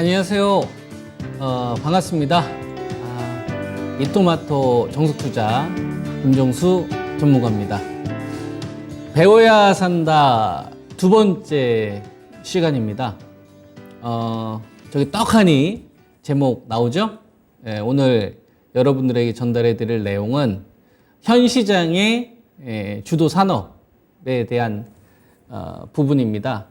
안녕하세요. 반갑습니다. 이토마토 정석투자 김종수 전문가입니다. 배워야 산다 두 번째 시간입니다. 저기 떡하니 제목 나오죠? 오늘 여러분들에게 전달해 드릴 내용은 현 시장의 주도 산업에 대한 부분입니다.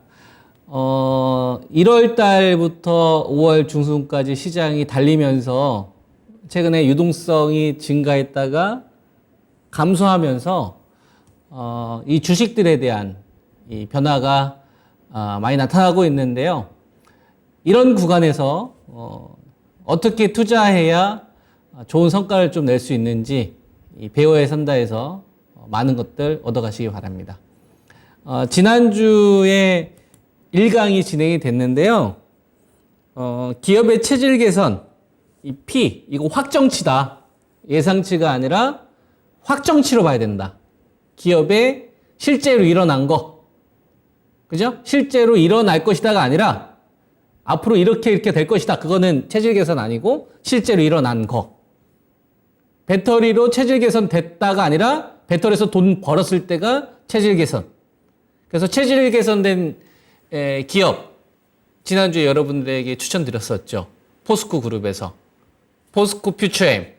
1월 달부터 5월 중순까지 시장이 달리면서 최근에 유동성이 증가했다가 감소하면서 이 주식들에 대한 이 변화가 많이 나타나고 있는데요. 이런 구간에서 어떻게 투자해야 좋은 성과를 좀 낼 수 있는지 이 배워야 산다에서 많은 것들 얻어가시기 바랍니다. 지난주에 1강이 진행이 됐는데요. 기업의 체질 개선, 이 P, 이거 확정치다. 예상치가 아니라 확정치로 봐야 된다. 기업에 실제로 일어난 거. 그죠? 실제로 일어날 것이다가 아니라 앞으로 이렇게 될 것이다. 그거는 체질 개선 아니고 실제로 일어난 거. 배터리로 체질 개선 됐다가 아니라 배터리에서 돈 벌었을 때가 체질 개선. 그래서 체질 개선된 기업, 지난주에 여러분들에게 추천드렸었죠. 포스코 그룹에서. 포스코 퓨처엠.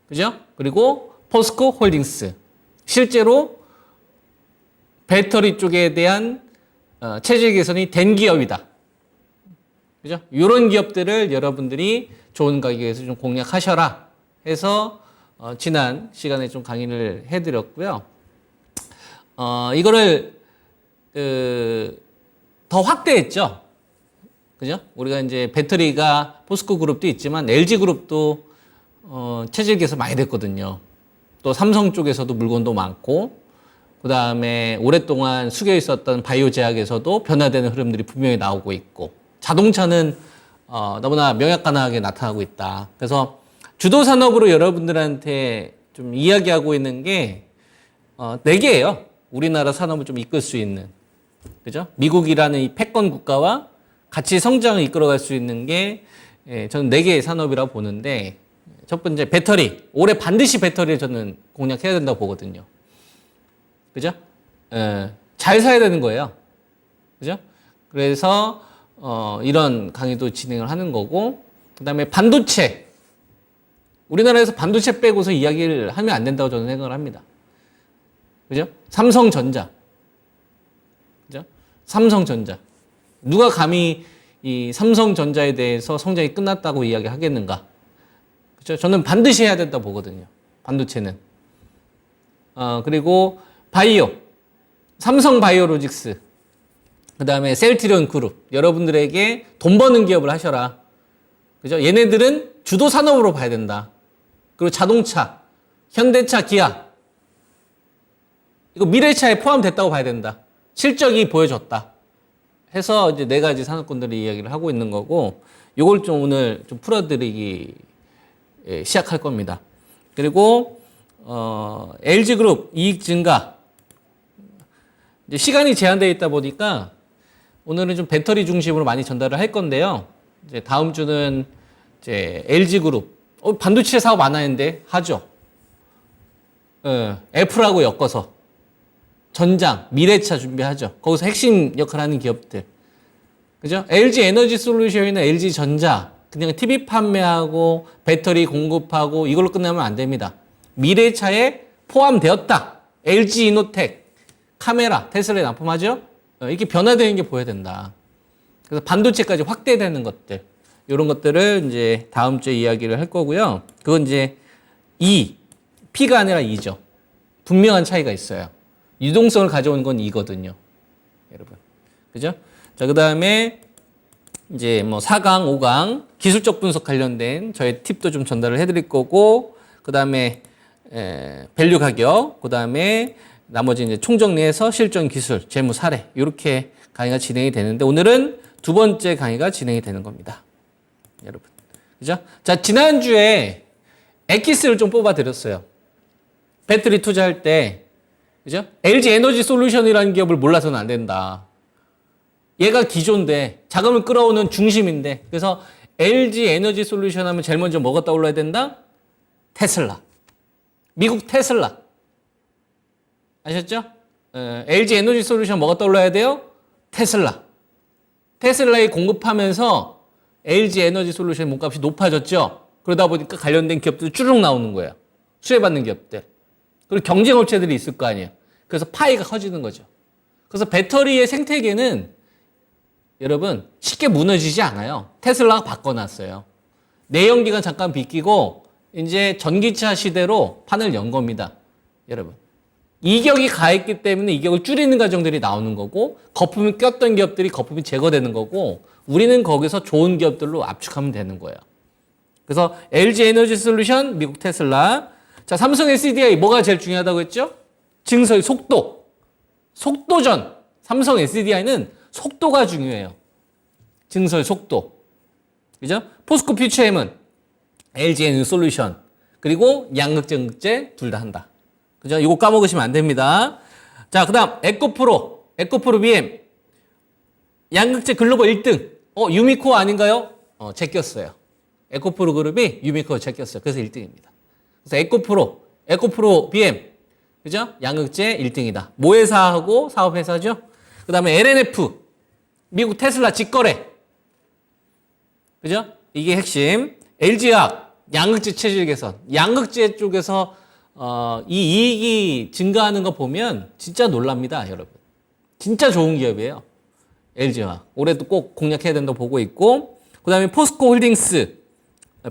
그죠? 그리고 포스코 홀딩스. 실제로 배터리 쪽에 대한 체질 개선이 된 기업이다. 그죠? 이런 기업들을 여러분들이 좋은 가격에서 좀 공략하셔라 해서 지난 시간에 좀 강의를 해드렸고요. 이거를 더 확대했죠. 그죠? 우리가 이제 배터리가 포스코 그룹도 있지만 LG 그룹도 체질 개선 많이 됐거든요. 또 삼성 쪽에서도 물건도 많고, 그 다음에 오랫동안 숙여 있었던 바이오 제약에서도 변화되는 흐름들이 분명히 나오고 있고, 자동차는 너무나 명약관하게 나타나고 있다. 그래서 주도 산업으로 여러분들한테 좀 이야기하고 있는 게 4개예요. 우리나라 산업을 좀 이끌 수 있는. 그죠? 미국이라는 이 패권 국가와 같이 성장을 이끌어갈 수 있는 게 저는 4개의 산업이라고 보는데, 첫 번째 배터리. 올해 반드시 배터리를 저는 공략해야 된다고 보거든요. 그죠? 잘 사야 되는 거예요. 그죠? 그래서 이런 강의도 진행을 하는 거고, 그 다음에 반도체. 우리나라에서 반도체 빼고서 이야기를 하면 안 된다고 저는 생각을 합니다. 그죠? 삼성전자. 그죠? 삼성전자. 누가 감히 이 삼성전자에 대해서 성장이 끝났다고 이야기 하겠는가? 그죠? 저는 반드시 해야 된다고 보거든요. 반도체는. 그리고 바이오. 삼성 바이오로직스. 그 다음에 셀트리온 그룹. 여러분들에게 돈 버는 기업을 하셔라. 그죠? 얘네들은 주도 산업으로 봐야 된다. 그리고 자동차. 현대차, 기아. 이거 미래차에 포함됐다고 봐야 된다. 실적이 보여줬다. 해서 이제 4가지 산업군들이 이야기를 하고 있는 거고, 요걸 좀 오늘 좀 풀어드리기 시작할 겁니다. 그리고, LG그룹 이익 증가. 이제 시간이 제한되어 있다 보니까 오늘은 좀 배터리 중심으로 많이 전달을 할 건데요. 이제 다음 주는 이제 LG그룹. 반도체 사업 안 하는데 하죠. 애플하고 엮어서. 전장, 미래차 준비하죠. 거기서 핵심 역할을 하는 기업들. 그죠? LG 에너지 솔루션이나 LG 전자. 그냥 TV 판매하고 배터리 공급하고 이걸로 끝나면 안 됩니다. 미래차에 포함되었다. LG 이노텍, 카메라, 테슬라에 납품하죠? 이렇게 변화되는 게 보여야 된다. 그래서 반도체까지 확대되는 것들. 이런 것들을 이제 다음 주에 이야기를 할 거고요. 그건 이제 P가 아니라 E죠. 분명한 차이가 있어요. 유동성을 가져온 건 이거든요. 여러분. 그죠? 자, 그 다음에 이제 뭐 4강, 5강 기술적 분석 관련된 저의 팁도 좀 전달을 해드릴 거고, 그 다음에 밸류 가격, 그 다음에 나머지 이제 총정리해서 실전 기술, 재무 사례 이렇게 강의가 진행이 되는데, 오늘은 두 번째 강의가 진행이 되는 겁니다. 여러분. 그죠? 자, 지난주에 엑기스를 좀 뽑아 드렸어요. 배터리 투자할 때, 그죠? LG 에너지 솔루션이라는 기업을 몰라서는 안 된다. 얘가 기조인데 자금을 끌어오는 중심인데 그래서 LG 에너지 솔루션 하면 제일 먼저 뭐가 떠올라야 된다? 테슬라. 미국 테슬라. 아셨죠? LG 에너지 솔루션 뭐가 떠올라야 돼요? 테슬라. 테슬라에 공급하면서 LG 에너지 솔루션 몸값이 높아졌죠. 그러다 보니까 관련된 기업들 쭈룩 나오는 거예요. 수혜받는 기업들. 그리고 경쟁 업체들이 있을 거 아니에요. 그래서 파이가 커지는 거죠. 그래서 배터리의 생태계는 여러분 쉽게 무너지지 않아요. 테슬라가 바꿔놨어요. 내연기관 잠깐 비끼고 이제 전기차 시대로 판을 연 겁니다. 여러분. 이격이 가했기 때문에 이격을 줄이는 과정들이 나오는 거고 거품이 꼈던 기업들이 거품이 제거되는 거고 우리는 거기서 좋은 기업들로 압축하면 되는 거예요. 그래서 LG 에너지 솔루션, 미국 테슬라. 자, 삼성 SDI 뭐가 제일 중요하다고 했죠? 증서의 속도. 속도전. 삼성 SDI는 속도가 중요해요. 증서의 속도. 그죠? 포스코 퓨처엠은 LG 에너지 솔루션. 그리고 양극재, 극재 둘 다 한다. 그죠? 이거 까먹으시면 안 됩니다. 자, 그 다음, 에코프로 BM. 양극재 글로벌 1등. 유미코어 아닌가요? 제꼈어요. 에코프로 그룹이 유미코어 제꼈어요. 그래서 1등입니다. 그래서 에코프로 BM. 그죠? 양극재 1등이다. 모회사하고 사업회사죠? 그 다음에 LNF. 미국 테슬라 직거래. 그죠? 이게 핵심. LG화학. 양극재 체질 개선. 양극재 쪽에서 이 이익이 증가하는 거 보면 진짜 놀랍니다, 여러분. 진짜 좋은 기업이에요. LG화학. 올해도 꼭 공략해야 된다고 보고 있고, 그 다음에 포스코 홀딩스.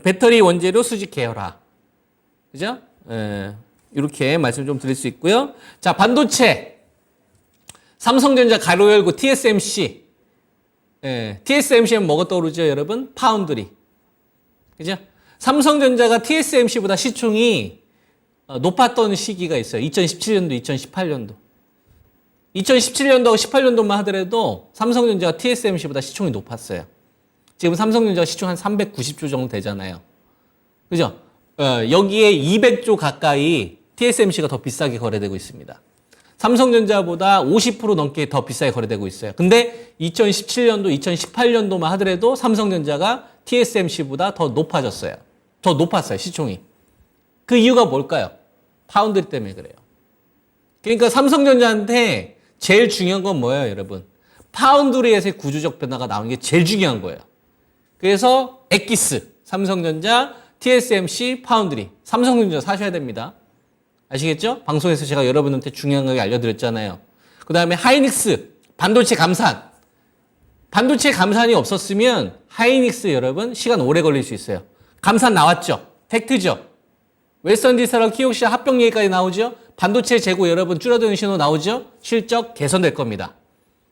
배터리 원재료 수직 계열화. 그죠? 이렇게 말씀 좀 드릴 수 있고요. 자, 반도체. 삼성전자 가로 열고 TSMC. TSMC 하면 뭐가 떠오르죠, 여러분? 파운드리. 그죠? 삼성전자가 TSMC보다 시총이 높았던 시기가 있어요. 2017년도, 2018년도. 2017년도하고 18년도만 하더라도 삼성전자가 TSMC보다 시총이 높았어요. 지금 삼성전자가 시총 한 390조 정도 되잖아요. 그죠? 여기에 200조 가까이 TSMC가 더 비싸게 거래되고 있습니다. 삼성전자보다 50% 넘게 더 비싸게 거래되고 있어요. 근데 2017년도, 2018년도만 하더라도 삼성전자가 TSMC보다 더 높아졌어요. 더 높았어요, 시총이. 그 이유가 뭘까요? 파운드리 때문에 그래요. 그러니까 삼성전자한테 제일 중요한 건 뭐예요, 여러분? 파운드리에서의 구조적 변화가 나오는 게 제일 중요한 거예요. 그래서 엑기스, 삼성전자, TSMC, 파운드리. 삼성전자 사셔야 됩니다. 아시겠죠? 방송에서 제가 여러분한테 중요한 거 알려드렸잖아요. 그 다음에 하이닉스, 반도체 감산. 반도체 감산이 없었으면 하이닉스 여러분 시간 오래 걸릴 수 있어요. 감산 나왔죠? 팩트죠? 웨스턴디지털하고 키옥시아 합병 얘기까지 나오죠? 반도체 재고 여러분 줄어드는 신호 나오죠? 실적 개선될 겁니다.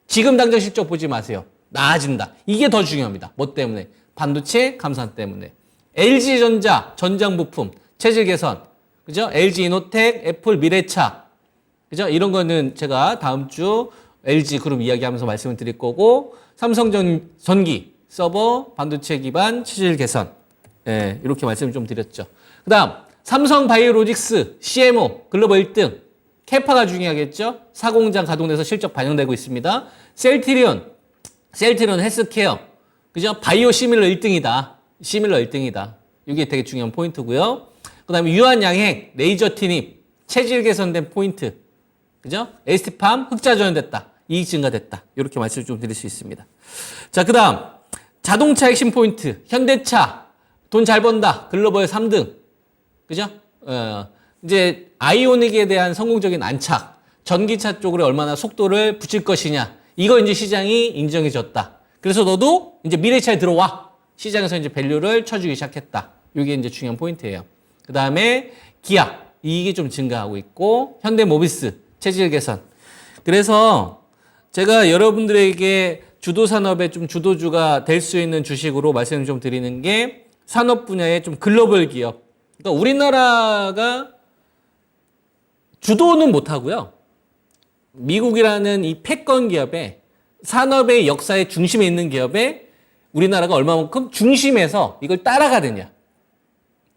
지금 당장 실적 보지 마세요. 나아진다. 이게 더 중요합니다. 뭐 때문에? 반도체 감산 때문에. LG전자, 전장부품, 체질 개선. 그죠? LG이노텍, 애플, 미래차. 그죠? 이런 거는 제가 다음 주 LG 그룹 이야기하면서 말씀을 드릴 거고, 삼성전기, 서버, 반도체 기반, 체질 개선. 예, 이렇게 말씀을 좀 드렸죠. 그 다음, 삼성바이오로직스, CMO, 글로벌 1등. 캐파가 중요하겠죠? 사공장 가동돼서 실적 반영되고 있습니다. 셀트리온 헬스케어. 그죠? 바이오 시밀러 1등이다. 시밀러 1등이다. 이게 되게 중요한 포인트고요. 그 다음에 유한양행, 레이저 티닙, 체질 개선된 포인트. 그죠? ST팜, 흑자 전환됐다. 이익 증가됐다. 이렇게 말씀을 좀 드릴 수 있습니다. 자, 그 다음, 자동차 핵심 포인트. 현대차, 돈 잘 번다. 글로벌 3등. 그죠? 이제 아이오닉에 대한 성공적인 안착. 전기차 쪽으로 얼마나 속도를 붙일 것이냐. 이거 이제 시장이 인정해줬다. 그래서 너도 이제 미래차에 들어와. 시장에서 이제 밸류를 쳐주기 시작했다. 이게 이제 중요한 포인트예요. 그 다음에 기아. 이익이 좀 증가하고 있고, 현대모비스. 체질 개선. 그래서 제가 여러분들에게 주도 산업의 좀 주도주가 될 수 있는 주식으로 말씀을 좀 드리는 게 산업 분야의 좀 글로벌 기업. 그러니까 우리나라가 주도는 못하고요. 미국이라는 이 패권 기업에 산업의 역사의 중심에 있는 기업에 우리나라가 얼마만큼 중심에서 이걸 따라가느냐.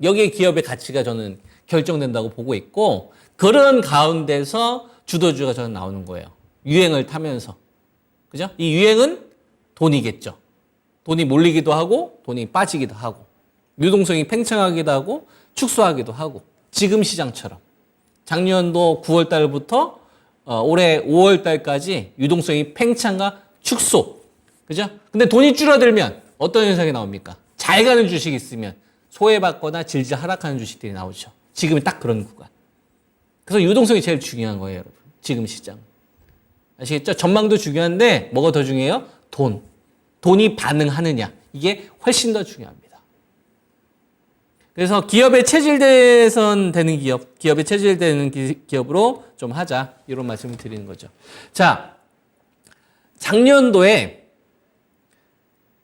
여기에 기업의 가치가 저는 결정된다고 보고 있고 그런 가운데서 주도주가 저는 나오는 거예요. 유행을 타면서. 그죠? 이 유행은 돈이겠죠. 돈이 몰리기도 하고 돈이 빠지기도 하고 유동성이 팽창하기도 하고 축소하기도 하고 지금 시장처럼 작년도 9월 달부터 올해 5월 달까지 유동성이 팽창과 축소. 그죠? 근데 돈이 줄어들면 어떤 현상이 나옵니까? 잘 가는 주식이 있으면 소외받거나 질질 하락하는 주식들이 나오죠. 지금이 딱 그런 구간. 그래서 유동성이 제일 중요한 거예요, 여러분. 지금 시장. 아시겠죠? 전망도 중요한데 뭐가 더 중요해요? 돈. 돈이 반응하느냐. 이게 훨씬 더 중요합니다. 그래서 기업의 체질대선 되는 기업, 기업의 체질되는 기업으로 좀 하자. 이런 말씀을 드리는 거죠. 자, 작년도에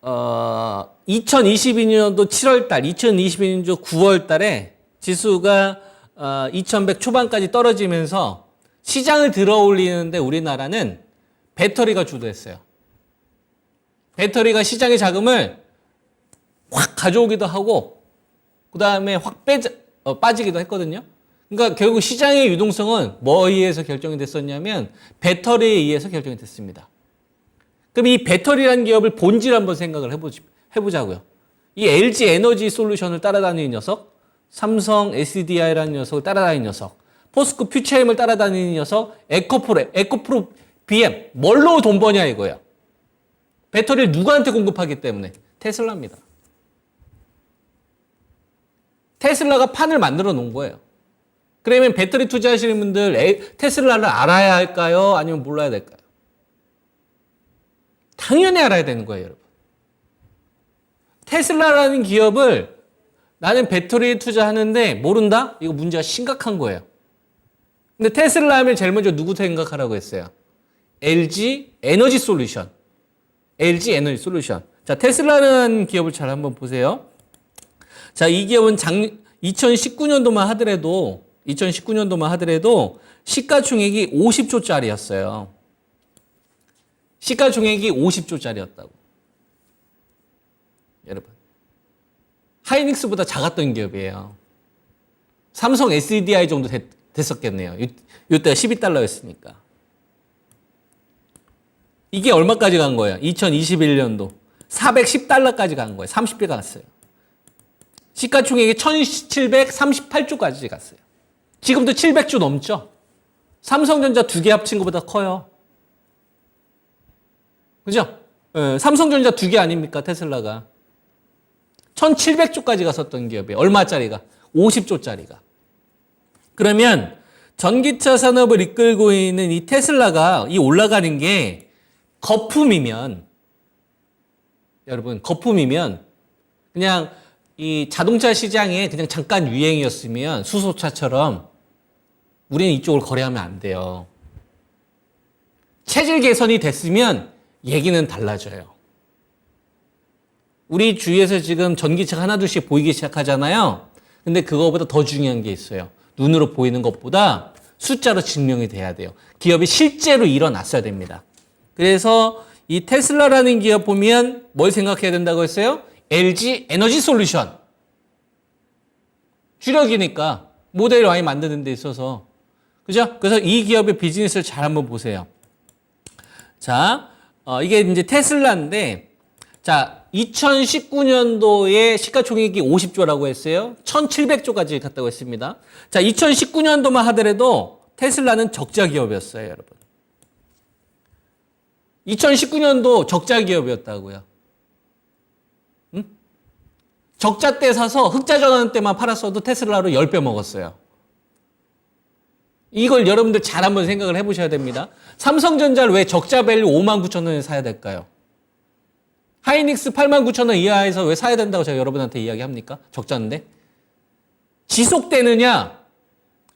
2022년도 7월 달, 2022년도 9월 달에 지수가 2100 초반까지 떨어지면서 시장을 들어올리는데 우리나라는 배터리가 주도했어요. 배터리가 시장의 자금을 확 가져오기도 하고 그 다음에 확 빠지기도 했거든요. 그러니까 결국 시장의 유동성은 뭐에 의해서 결정이 됐었냐면 배터리에 의해서 결정이 됐습니다. 그럼 이 배터리라는 기업을 본질 한번 생각을 해보자고요. 이 LG 에너지 솔루션을 따라다니는 녀석, 삼성 SDI라는 녀석을 따라다니는 녀석, 포스코 퓨처엠을 따라다니는 녀석, 에코프로 BM, 뭘로 돈 버냐 이거야. 배터리를 누구한테 공급하기 때문에? 테슬라입니다. 테슬라가 판을 만들어 놓은 거예요. 그러면 배터리 투자하시는 분들 테슬라를 알아야 할까요? 아니면 몰라야 될까요? 당연히 알아야 되는 거예요, 여러분. 테슬라라는 기업을 나는 배터리에 투자하는데 모른다? 이거 문제가 심각한 거예요. 근데 테슬라 하면 제일 먼저 누구 생각하라고 했어요? LG 에너지 솔루션. LG 에너지 솔루션. 자, 테슬라라는 기업을 잘 한번 보세요. 자, 이 기업은 2019년도만 하더라도 시가총액이 50조짜리였어요. 시가총액이 50조짜리였다고. 여러분. 하이닉스보다 작았던 기업이에요. 삼성 SDI 정도 됐었겠네요. 이때가 12달러였으니까. 이게 얼마까지 간 거예요? 2021년도. 410달러까지 간 거예요. 30배 갔어요. 시가총액이 1738조까지 갔어요. 지금도 700조 넘죠? 삼성전자 두 개 합친 것보다 커요. 그죠? 삼성전자 두 개 아닙니까? 테슬라가. 1700조까지 갔었던 기업이에요. 얼마짜리가? 50조짜리가. 그러면 전기차 산업을 이끌고 있는 이 테슬라가 이 올라가는 게 거품이면, 여러분, 거품이면 그냥 이 자동차 시장에 그냥 잠깐 유행이었으면 수소차처럼 우리는 이쪽을 거래하면 안 돼요. 체질 개선이 됐으면 얘기는 달라져요. 우리 주위에서 지금 전기차가 하나둘씩 보이기 시작하잖아요. 근데 그거보다 더 중요한 게 있어요. 눈으로 보이는 것보다 숫자로 증명이 돼야 돼요. 기업이 실제로 일어났어야 됩니다. 그래서 이 테슬라라는 기업 보면 뭘 생각해야 된다고 했어요? LG 에너지 솔루션. 주력이니까 모델 Y 만드는 데 있어서. 그죠? 그래서 이 기업의 비즈니스를 잘 한번 보세요. 자, 이게 이제 테슬라인데, 자, 2019년도에 시가총액이 50조라고 했어요. 1700조까지 갔다고 했습니다. 자, 2019년도만 하더라도 테슬라는 적자 기업이었어요, 여러분. 2019년도 적자 기업이었다고요. 응? 적자 때 사서 흑자 전환 때만 팔았어도 테슬라로 10배 먹었어요. 이걸 여러분들 잘 한번 생각을 해보셔야 됩니다. 삼성전자를 왜 적자 밸류 59,000원에 사야 될까요? 하이닉스 89,000원 이하에서 왜 사야 된다고 제가 여러분한테 이야기합니까? 적자인데. 지속되느냐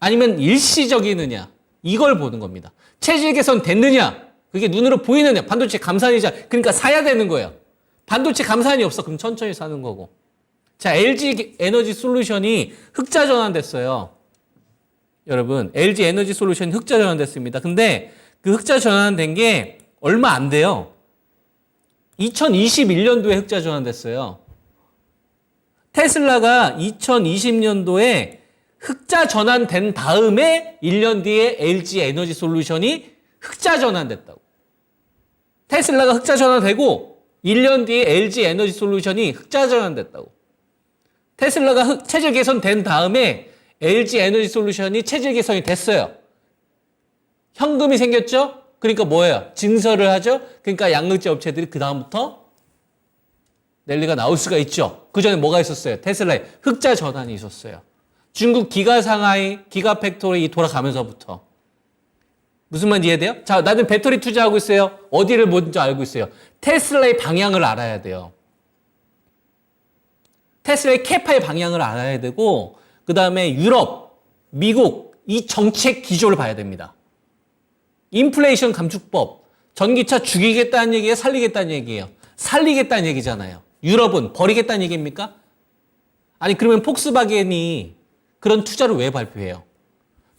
아니면 일시적이느냐 이걸 보는 겁니다. 체질 개선 됐느냐 그게 눈으로 보이느냐 반도체 감산이자 그러니까 사야 되는 거예요. 반도체 감산이 없어 그럼 천천히 사는 거고. 자, LG 에너지 솔루션이 흑자 전환됐어요. 여러분, LG 에너지 솔루션이 흑자 전환됐습니다. 근데 그 흑자 전환된 게 얼마 안 돼요. 2021년도에 흑자 전환됐어요. 테슬라가 2020년도에 흑자 전환된 다음에 1년 뒤에 LG 에너지 솔루션이 흑자 전환됐다고. 테슬라가 흑자 전환되고 1년 뒤에 LG 에너지 솔루션이 흑자 전환됐다고. 테슬라가 체질 개선된 다음에 LG 에너지 솔루션이 체질 개선이 됐어요. 현금이 생겼죠? 그러니까 뭐예요? 증설을 하죠? 그러니까 양극재 업체들이 그 다음부터 랠리가 나올 수가 있죠. 그 전에 뭐가 있었어요? 테슬라에 흑자 전환이 있었어요. 중국 기가 상하이, 기가 팩토리 돌아가면서부터. 무슨 말인지 이해돼요? 자, 나는 배터리 투자하고 있어요. 어디를 먼저 알고 있어요? 테슬라의 방향을 알아야 돼요. 테슬라의 캐파의 방향을 알아야 되고, 그 다음에 유럽, 미국, 이 정책 기조를 봐야 됩니다. 인플레이션 감축법, 전기차 죽이겠다는 얘기예요? 살리겠다는 얘기예요? 살리겠다는 얘기잖아요. 유럽은 버리겠다는 얘기입니까? 아니, 그러면 폭스바겐이 그런 투자를 왜 발표해요?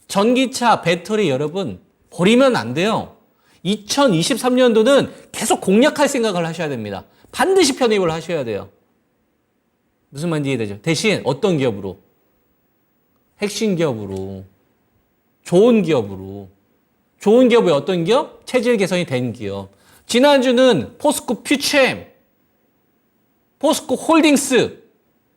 전기차, 배터리 여러분, 버리면 안 돼요. 2023년도는 계속 공략할 생각을 하셔야 됩니다. 반드시 편입을 하셔야 돼요. 무슨 말인지 이해되죠? 대신 어떤 기업으로? 핵심 기업으로. 좋은 기업으로. 좋은 기업이 어떤 기업? 체질 개선이 된 기업. 지난주는 포스코 퓨처엠, 포스코 홀딩스,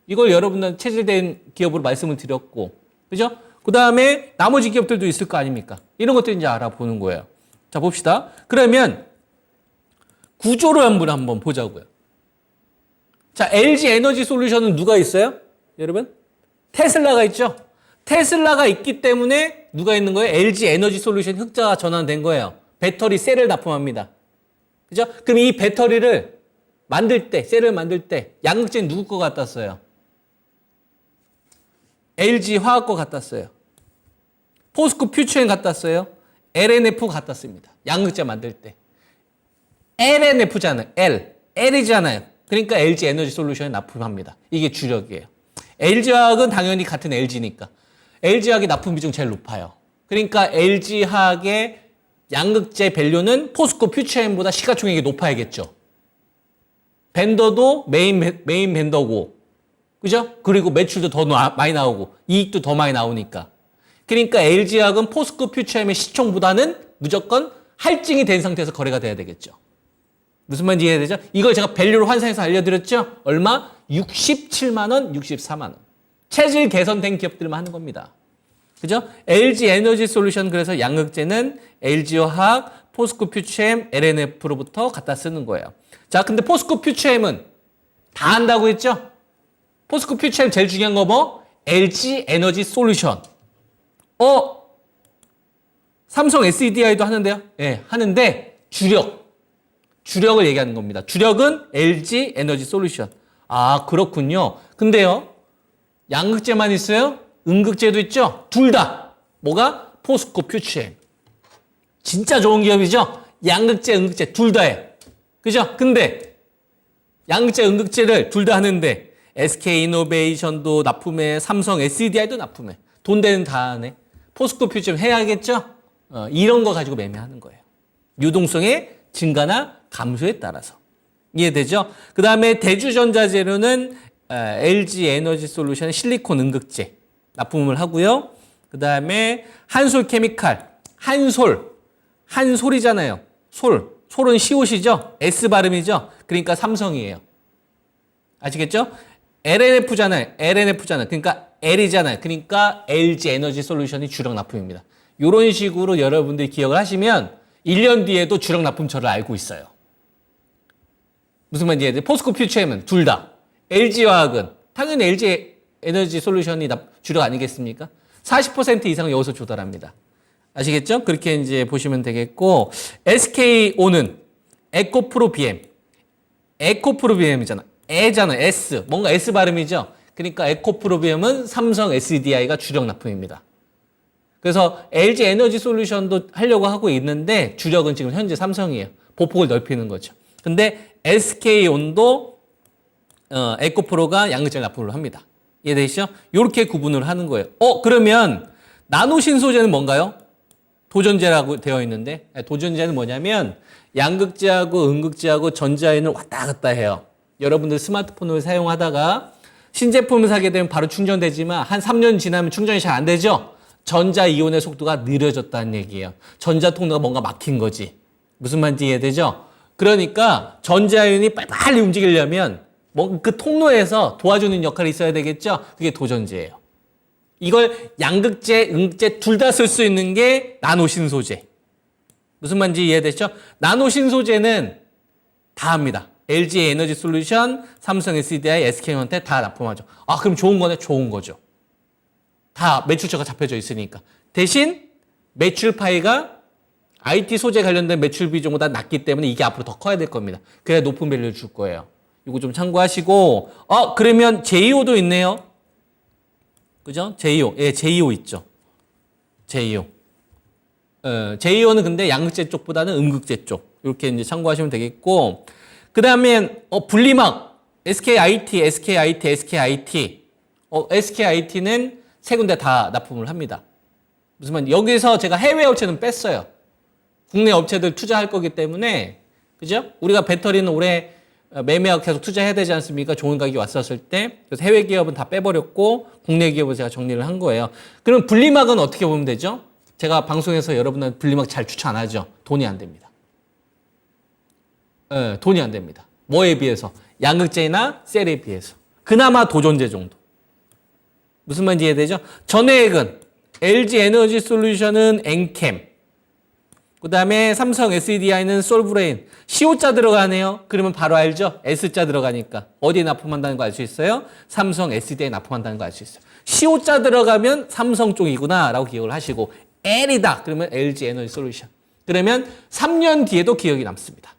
이걸 여러분들 체질된 기업으로 말씀을 드렸고, 그죠? 그 다음에 나머지 기업들도 있을 거 아닙니까? 이런 것들 이제 알아보는 거예요. 자, 봅시다. 그러면 구조를 한번 보자고요. 자, LG 에너지 솔루션은 누가 있어요? 여러분? 테슬라가 있죠? 테슬라가 있기 때문에 누가 있는 거예요? LG 에너지 솔루션 흑자가 전환된 거예요. 배터리 셀을 납품합니다. 그죠? 그럼 이 배터리를 만들 때, 셀을 만들 때 양극재는 누구 거 갖다 써요? LG 화학 거 갖다 써요. 포스코 퓨처엠 갖다 써요. LNF 갖다 씁니다. 양극재 만들 때. LNF잖아요. L이잖아요. 그러니까 LG 에너지 솔루션에 납품합니다. 이게 주력이에요. LG화학은 당연히 같은 LG니까. LG화학의 납품 비중 제일 높아요. 그러니까 LG화학의 양극재 밸류는 포스코 퓨처엠보다 시가총액이 높아야겠죠. 벤더도 메인 벤더고, 그죠? 그리고 매출도 더 많이 나오고, 이익도 더 많이 나오니까. 그러니까 LG화학은 포스코 퓨처엠의 시총보다는 무조건 할증이 된 상태에서 거래가 돼야 되겠죠. 무슨 말인지 이해되죠? 이걸 제가 밸류로 환산해서 알려드렸죠? 얼마? 67만 원, 64만 원. 체질 개선된 기업들만 하는 겁니다. 그죠? LG 에너지 솔루션, 그래서 양극재는 LG화학, 포스코 퓨처엠, LNF로부터 갖다 쓰는 거예요. 자, 근데 포스코 퓨처엠은 다 한다고 했죠? 포스코 퓨처엠 제일 중요한 거 뭐? LG 에너지 솔루션. 삼성 SDI도 하는데요? 예, 하는데 주력을 얘기하는 겁니다. 주력은 LG 에너지 솔루션. 아, 그렇군요. 근데요, 양극재만 있어요? 음극재도 있죠? 둘 다. 뭐가? 포스코 퓨처엠. 진짜 좋은 기업이죠? 양극재, 음극재 둘 다 해. 그죠? 근데 양극재, 음극재를 둘 다 하는데 SK이노베이션도 납품해, 삼성 SDI도 납품해. 돈 되는 다 하네. 포스코 퓨처엠 해야겠죠? 이런 거 가지고 매매하는 거예요. 유동성의 증가나 감소에 따라서. 이해되죠? 그 다음에 대주전자재료는 LG 에너지 솔루션 실리콘 음극재 납품을 하고요. 그 다음에 한솔 케미칼, 한솔이잖아요. 솔은 시옷이죠? S 발음이죠? 그러니까 삼성이에요. 아시겠죠? LNF잖아요. 그러니까 L이잖아요. 그러니까 LG 에너지 솔루션이 주력 납품입니다. 이런 식으로 여러분들이 기억을 하시면 1년 뒤에도 주력 납품처를 알고 있어요. 무슨 말인지 이해돼요? 포스코 퓨처엠은 둘 다. LG화학은 당연히 LG 에너지 솔루션이 주력 아니겠습니까? 40% 이상은 여기서 조달합니다. 아시겠죠? 그렇게 이제 보시면 되겠고, SKO는 에코프로 BM이잖아. S. 뭔가 S 발음이죠? 그러니까 에코프로 BM은 삼성 SDI가 주력 납품입니다. 그래서 LG 에너지 솔루션도 하려고 하고 있는데 주력은 지금 현재 삼성이에요. 보폭을 넓히는 거죠. 근데 SK온도 에코프로가 양극재 납품을 합니다. 이해되시죠? 이렇게 구분을 하는 거예요. 그러면 나노신소재는 뭔가요? 도전제라고 되어 있는데, 도전제는 뭐냐면 양극재하고 음극재하고 전자인을 왔다 갔다 해요. 여러분들 스마트폰을 사용하다가 신제품을 사게 되면 바로 충전되지만 한 3년 지나면 충전이 잘 안 되죠? 전자이온의 속도가 느려졌다는 얘기예요. 전자통로가 뭔가 막힌 거지. 무슨 말인지 이해되죠? 그러니까 전자연이 빨리 움직이려면 뭐 그 통로에서 도와주는 역할이 있어야 되겠죠? 그게 도전제예요. 이걸 양극재, 음극재 둘 다 쓸 수 있는 게 나노신소재. 무슨 말인지 이해되죠? 나노신소재는 다 합니다. LG 에너지 솔루션, 삼성 SDI, SK한테 다 납품하죠. 아, 그럼 좋은 거네? 좋은 거죠. 다 매출처가 잡혀져 있으니까. 대신 매출 파이가 IT 소재 관련된 매출 비중보다 낮기 때문에 이게 앞으로 더 커야 될 겁니다. 그래야 높은 밸류를 줄 거예요. 이거 좀 참고하시고, 그러면 JEO도 있네요. 그죠? JEO. 예, JEO 있죠. JEO. JEO는 근데 양극재 쪽보다는 음극재 쪽. 이렇게 이제 참고하시면 되겠고, 그 다음에, 분리막. SKIT, SKIT, SKIT. SKIT는 세 군데 다 납품을 합니다. 무슨 말, 여기서 제가 해외 업체는 뺐어요. 국내 업체들 투자할 거기 때문에, 그죠? 우리가 배터리는 올해 매매하고 계속 투자해야 되지 않습니까? 좋은 가격이 왔었을 때. 그래서 해외 기업은 다 빼버렸고, 국내 기업은 제가 정리를 한 거예요. 그럼 분리막은 어떻게 보면 되죠? 제가 방송에서 여러분들 분리막 잘 추천 안 하죠? 돈이 안 됩니다. 돈이 안 됩니다. 뭐에 비해서? 양극재나 셀에 비해서. 그나마 도전제 정도. 무슨 말인지 이해되죠? 전해액은 LG 에너지 솔루션은 엔캠. 그 다음에 삼성 SDI는 솔브레인. CO자 들어가네요. 그러면 바로 알죠? S자 들어가니까. 어디에 납품한다는 거 알 수 있어요? 삼성 SDI에 납품한다는 거 알 수 있어요. CO자 들어가면 삼성 쪽이구나 라고 기억을 하시고, L이다 그러면 LG 에너지 솔루션. 그러면 3년 뒤에도 기억이 남습니다.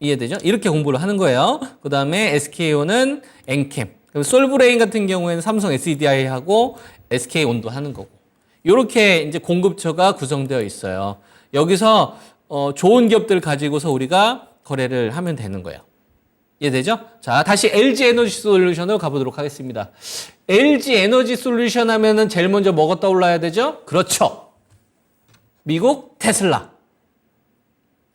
이해되죠? 이렇게 공부를 하는 거예요. 그 다음에 SKO는 엔캠. 그럼 솔브레인 같은 경우에는 삼성 SDI하고 SK온도 하는 거고. 이렇게 이제 공급처가 구성되어 있어요. 여기서 좋은 기업들 가지고서 우리가 거래를 하면 되는 거예요. 이해되죠? 자, 다시 LG 에너지 솔루션으로 가보도록 하겠습니다. LG 에너지 솔루션 하면은 제일 먼저 뭐가 떠올라야 되죠? 그렇죠. 미국 테슬라.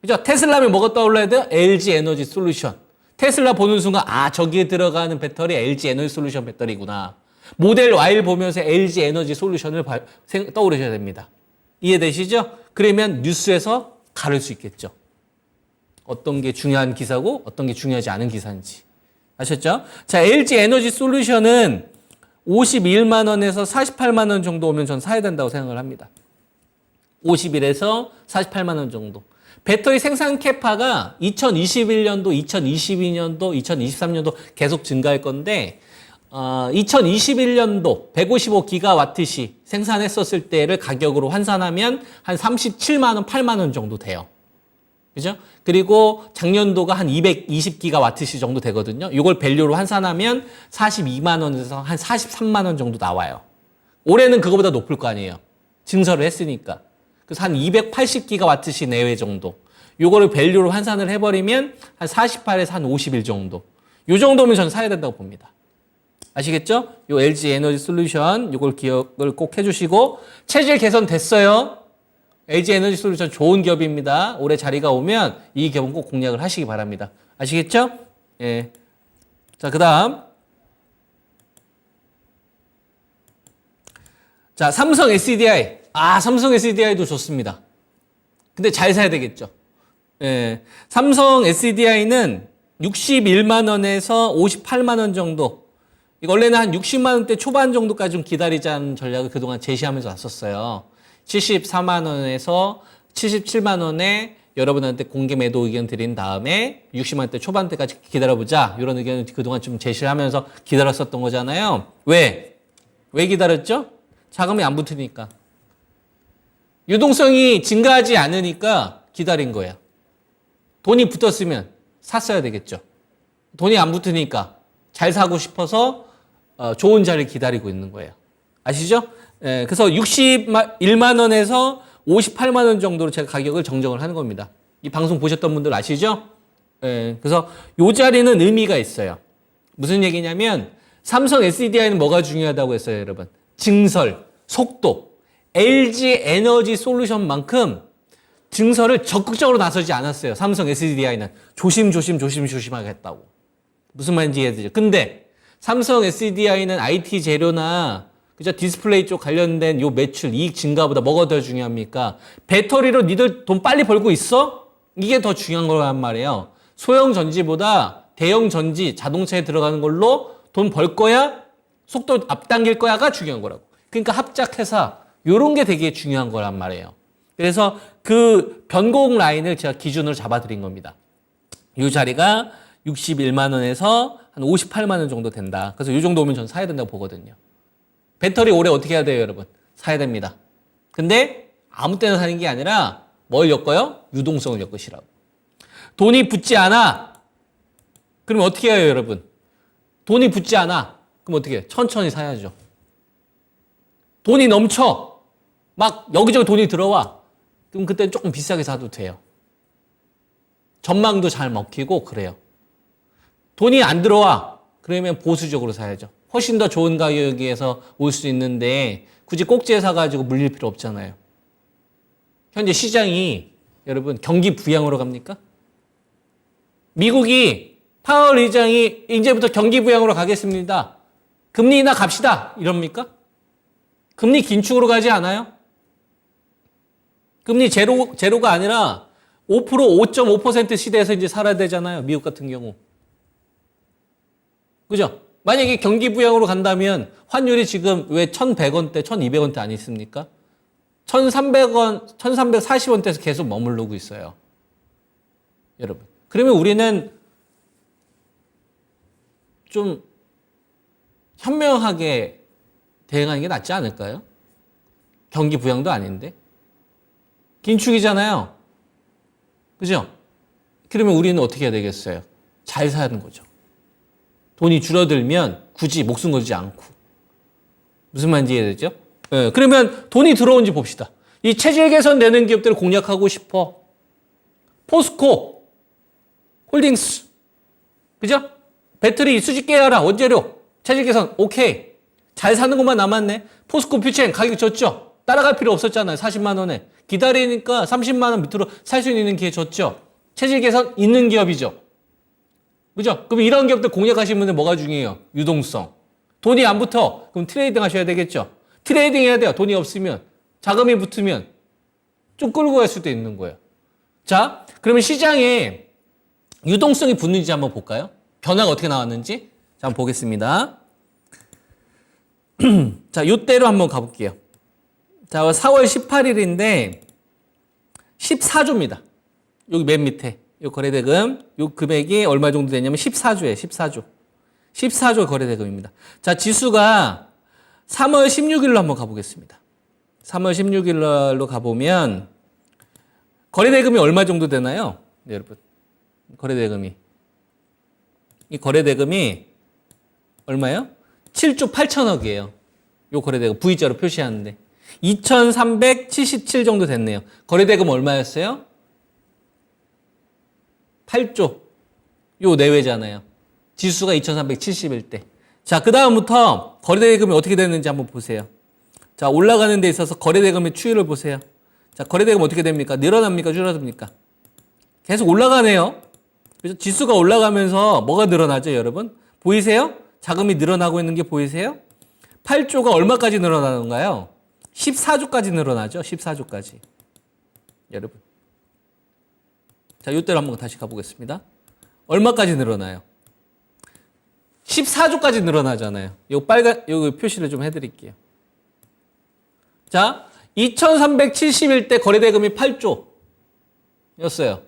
그죠? 테슬라 하면 뭐가 떠올라야 돼요? LG 에너지 솔루션. 테슬라 보는 순간, 저기에 들어가는 배터리 LG 에너지 솔루션 배터리구나. 모델 Y를 보면서 LG 에너지 솔루션을 떠오르셔야 됩니다. 이해되시죠? 그러면 뉴스에서 가를 수 있겠죠. 어떤 게 중요한 기사고 어떤 게 중요하지 않은 기사인지. 아셨죠? 자, LG 에너지 솔루션은 51만 원에서 48만 원 정도 오면 전 사야 된다고 생각을 합니다. 51에서 48만 원 정도. 배터리 생산 캐파가 2021년도, 2022년도, 2023년도 계속 증가할 건데 2021년도 155기가와트시 생산했었을 때를 가격으로 환산하면 한 37만 원, 8만 원 정도 돼요. 그죠? 그리고 작년도가 한 220기가와트시 정도 되거든요. 이걸 밸류로 환산하면 42만 원에서 한 43만 원 정도 나와요. 올해는 그거보다 높을 거 아니에요. 증설을 했으니까. 그래서 한 280기가와트시 내외 정도. 요거를 밸류로 환산을 해버리면 한 48에서 한 51 정도. 요 정도면 저는 사야 된다고 봅니다. 아시겠죠? 요 LG 에너지 솔루션 요걸 기억을 꼭 해주시고 체질 개선 됐어요. LG 에너지 솔루션 좋은 기업입니다. 올해 자리가 오면 이 기업은 꼭 공략을 하시기 바랍니다. 아시겠죠? 예. 자, 그다음 자, 삼성 SDI. 삼성 SDI도 좋습니다. 근데 잘 사야 되겠죠. 예. 삼성 SDI는 61만 원에서 58만 원 정도. 이거 원래는 한 60만 원대 초반 정도까지 좀 기다리자는 전략을 그동안 제시하면서 왔었어요. 74만 원에서 77만 원에 여러분한테 공개 매도 의견 드린 다음에 60만 원대 초반대까지 기다려보자. 이런 의견을 그동안 좀 제시를 하면서 기다렸었던 거잖아요. 왜? 왜 기다렸죠? 자금이 안 붙으니까. 유동성이 증가하지 않으니까 기다린 거예요. 돈이 붙었으면 샀어야 되겠죠. 돈이 안 붙으니까 잘 사고 싶어서 좋은 자리를 기다리고 있는 거예요. 아시죠? 예, 그래서 61만 원에서 58만 원 정도로 제가 가격을 정정을 하는 겁니다. 이 방송 보셨던 분들 아시죠? 예, 그래서 이 자리는 의미가 있어요. 무슨 얘기냐면 삼성 SDI는 뭐가 중요하다고 했어요, 여러분? 증설, 속도. LG 에너지 솔루션만큼 증설을 적극적으로 나서지 않았어요. 삼성 SDI는 조심하게 했다고. 무슨 말인지 이해되죠? 근데 삼성 SDI는 IT 재료나 그죠? 디스플레이 쪽 관련된 요 매출, 이익 증가보다 뭐가 더 중요합니까? 배터리로 니들 돈 빨리 벌고 있어? 이게 더 중요한 거란 말이에요. 소형 전지보다 대형 전지, 자동차에 들어가는 걸로 돈 벌 거야? 속도 앞당길 거야가 중요한 거라고. 그러니까 합작회사, 요런 게 되게 중요한 거란 말이에요. 그래서 그 변곡 라인을 제가 기준으로 잡아드린 겁니다. 이 자리가 61만 원에서 한 58만 원 정도 된다. 그래서 이 정도 오면 전 사야 된다고 보거든요. 배터리 올해 어떻게 해야 돼요, 여러분? 사야 됩니다. 근데 아무 때나 사는 게 아니라 뭘 엮어요? 유동성을 엮으시라고. 돈이 붙지 않아. 그럼 어떻게 해요, 여러분? 돈이 붙지 않아. 그럼 어떻게 해요? 천천히 사야죠. 돈이 넘쳐. 막 여기저기 돈이 들어와. 그럼 그때는 조금 비싸게 사도 돼요. 전망도 잘 먹히고 그래요. 돈이 안 들어와. 그러면 보수적으로 사야죠. 훨씬 더 좋은 가격에서 올 수 있는데 굳이 꼭지에 사가지고 물릴 필요 없잖아요. 현재 시장이 여러분 경기 부양으로 갑니까? 미국이 파월 의장이 이제부터 경기 부양으로 가겠습니다. 금리 인하 갑시다. 이럽니까? 금리 긴축으로 가지 않아요? 금리 제로가 아니라 5%, 5.5% 시대에서 이제 살아야 되잖아요. 미국 같은 경우. 그죠? 만약에 경기 부양으로 간다면 환율이 지금 왜 1,100원대, 1,200원대 안 있습니까? 1,300원, 1,340원대에서 계속 머무르고 있어요. 여러분. 그러면 우리는 좀 현명하게 대응하는 게 낫지 않을까요? 경기 부양도 아닌데. 긴축이잖아요. 그죠? 그러면 우리는 어떻게 해야 되겠어요? 잘 사는 거죠. 돈이 줄어들면 굳이 목숨 걸지 않고. 무슨 말인지 이해되죠? 네, 그러면 돈이 들어온지 봅시다. 이 체질 개선 되는 기업들을 공략하고 싶어. 포스코, 홀딩스. 그죠? 배터리 수직 계열화, 원재료, 체질 개선, 오케이. 잘 사는 것만 남았네. 포스코 퓨첸 가격 졌죠? 따라갈 필요 없었잖아요. 40만 원에. 기다리니까 30만 원 밑으로 살 수 있는 기회 줬죠. 체질 개선 있는 기업이죠. 그죠? 그럼 이런 기업들 공략하시는 분들 뭐가 중요해요? 유동성. 돈이 안 붙어. 그럼 트레이딩 하셔야 되겠죠. 트레이딩 해야 돼요. 돈이 없으면. 자금이 붙으면 좀 끌고 갈 수도 있는 거예요. 자, 그러면 시장에 유동성이 붙는지 한번 볼까요? 변화가 어떻게 나왔는지. 자, 한번 보겠습니다. 자, 요때로 한번 가볼게요. 자, 4월 18일인데 14조입니다. 여기 맨 밑에 요 거래대금 요 금액이 얼마 정도 되냐면 14조예요. 14조. 14조 거래대금입니다. 자, 지수가 3월 16일로 한번 가보겠습니다. 3월 16일로 가보면 거래대금이 얼마 정도 되나요? 네, 여러분. 거래대금이. 이 거래대금이 얼마예요? 7조 8천억이에요. 요 거래대금 V자로 표시하는데 2,377 정도 됐네요. 거래대금 얼마였어요? 8조. 요 내외잖아요. 지수가 2,371대. 자, 그 다음부터 거래대금이 어떻게 됐는지 한번 보세요. 자, 올라가는 데 있어서 거래대금의 추이를 보세요. 자, 거래대금 어떻게 됩니까? 늘어납니까? 줄어듭니까? 계속 올라가네요. 그래서 지수가 올라가면서 뭐가 늘어나죠, 여러분? 보이세요? 자금이 늘어나고 있는 게 보이세요? 8조가 얼마까지 늘어나는가요? 14조까지 늘어나죠. 14조까지. 여러분. 자, 이때로 한번 다시 가보겠습니다. 얼마까지 늘어나요? 14조까지 늘어나잖아요. 요 표시를 좀 해드릴게요. 자, 2,371대 거래대금이 8조였어요.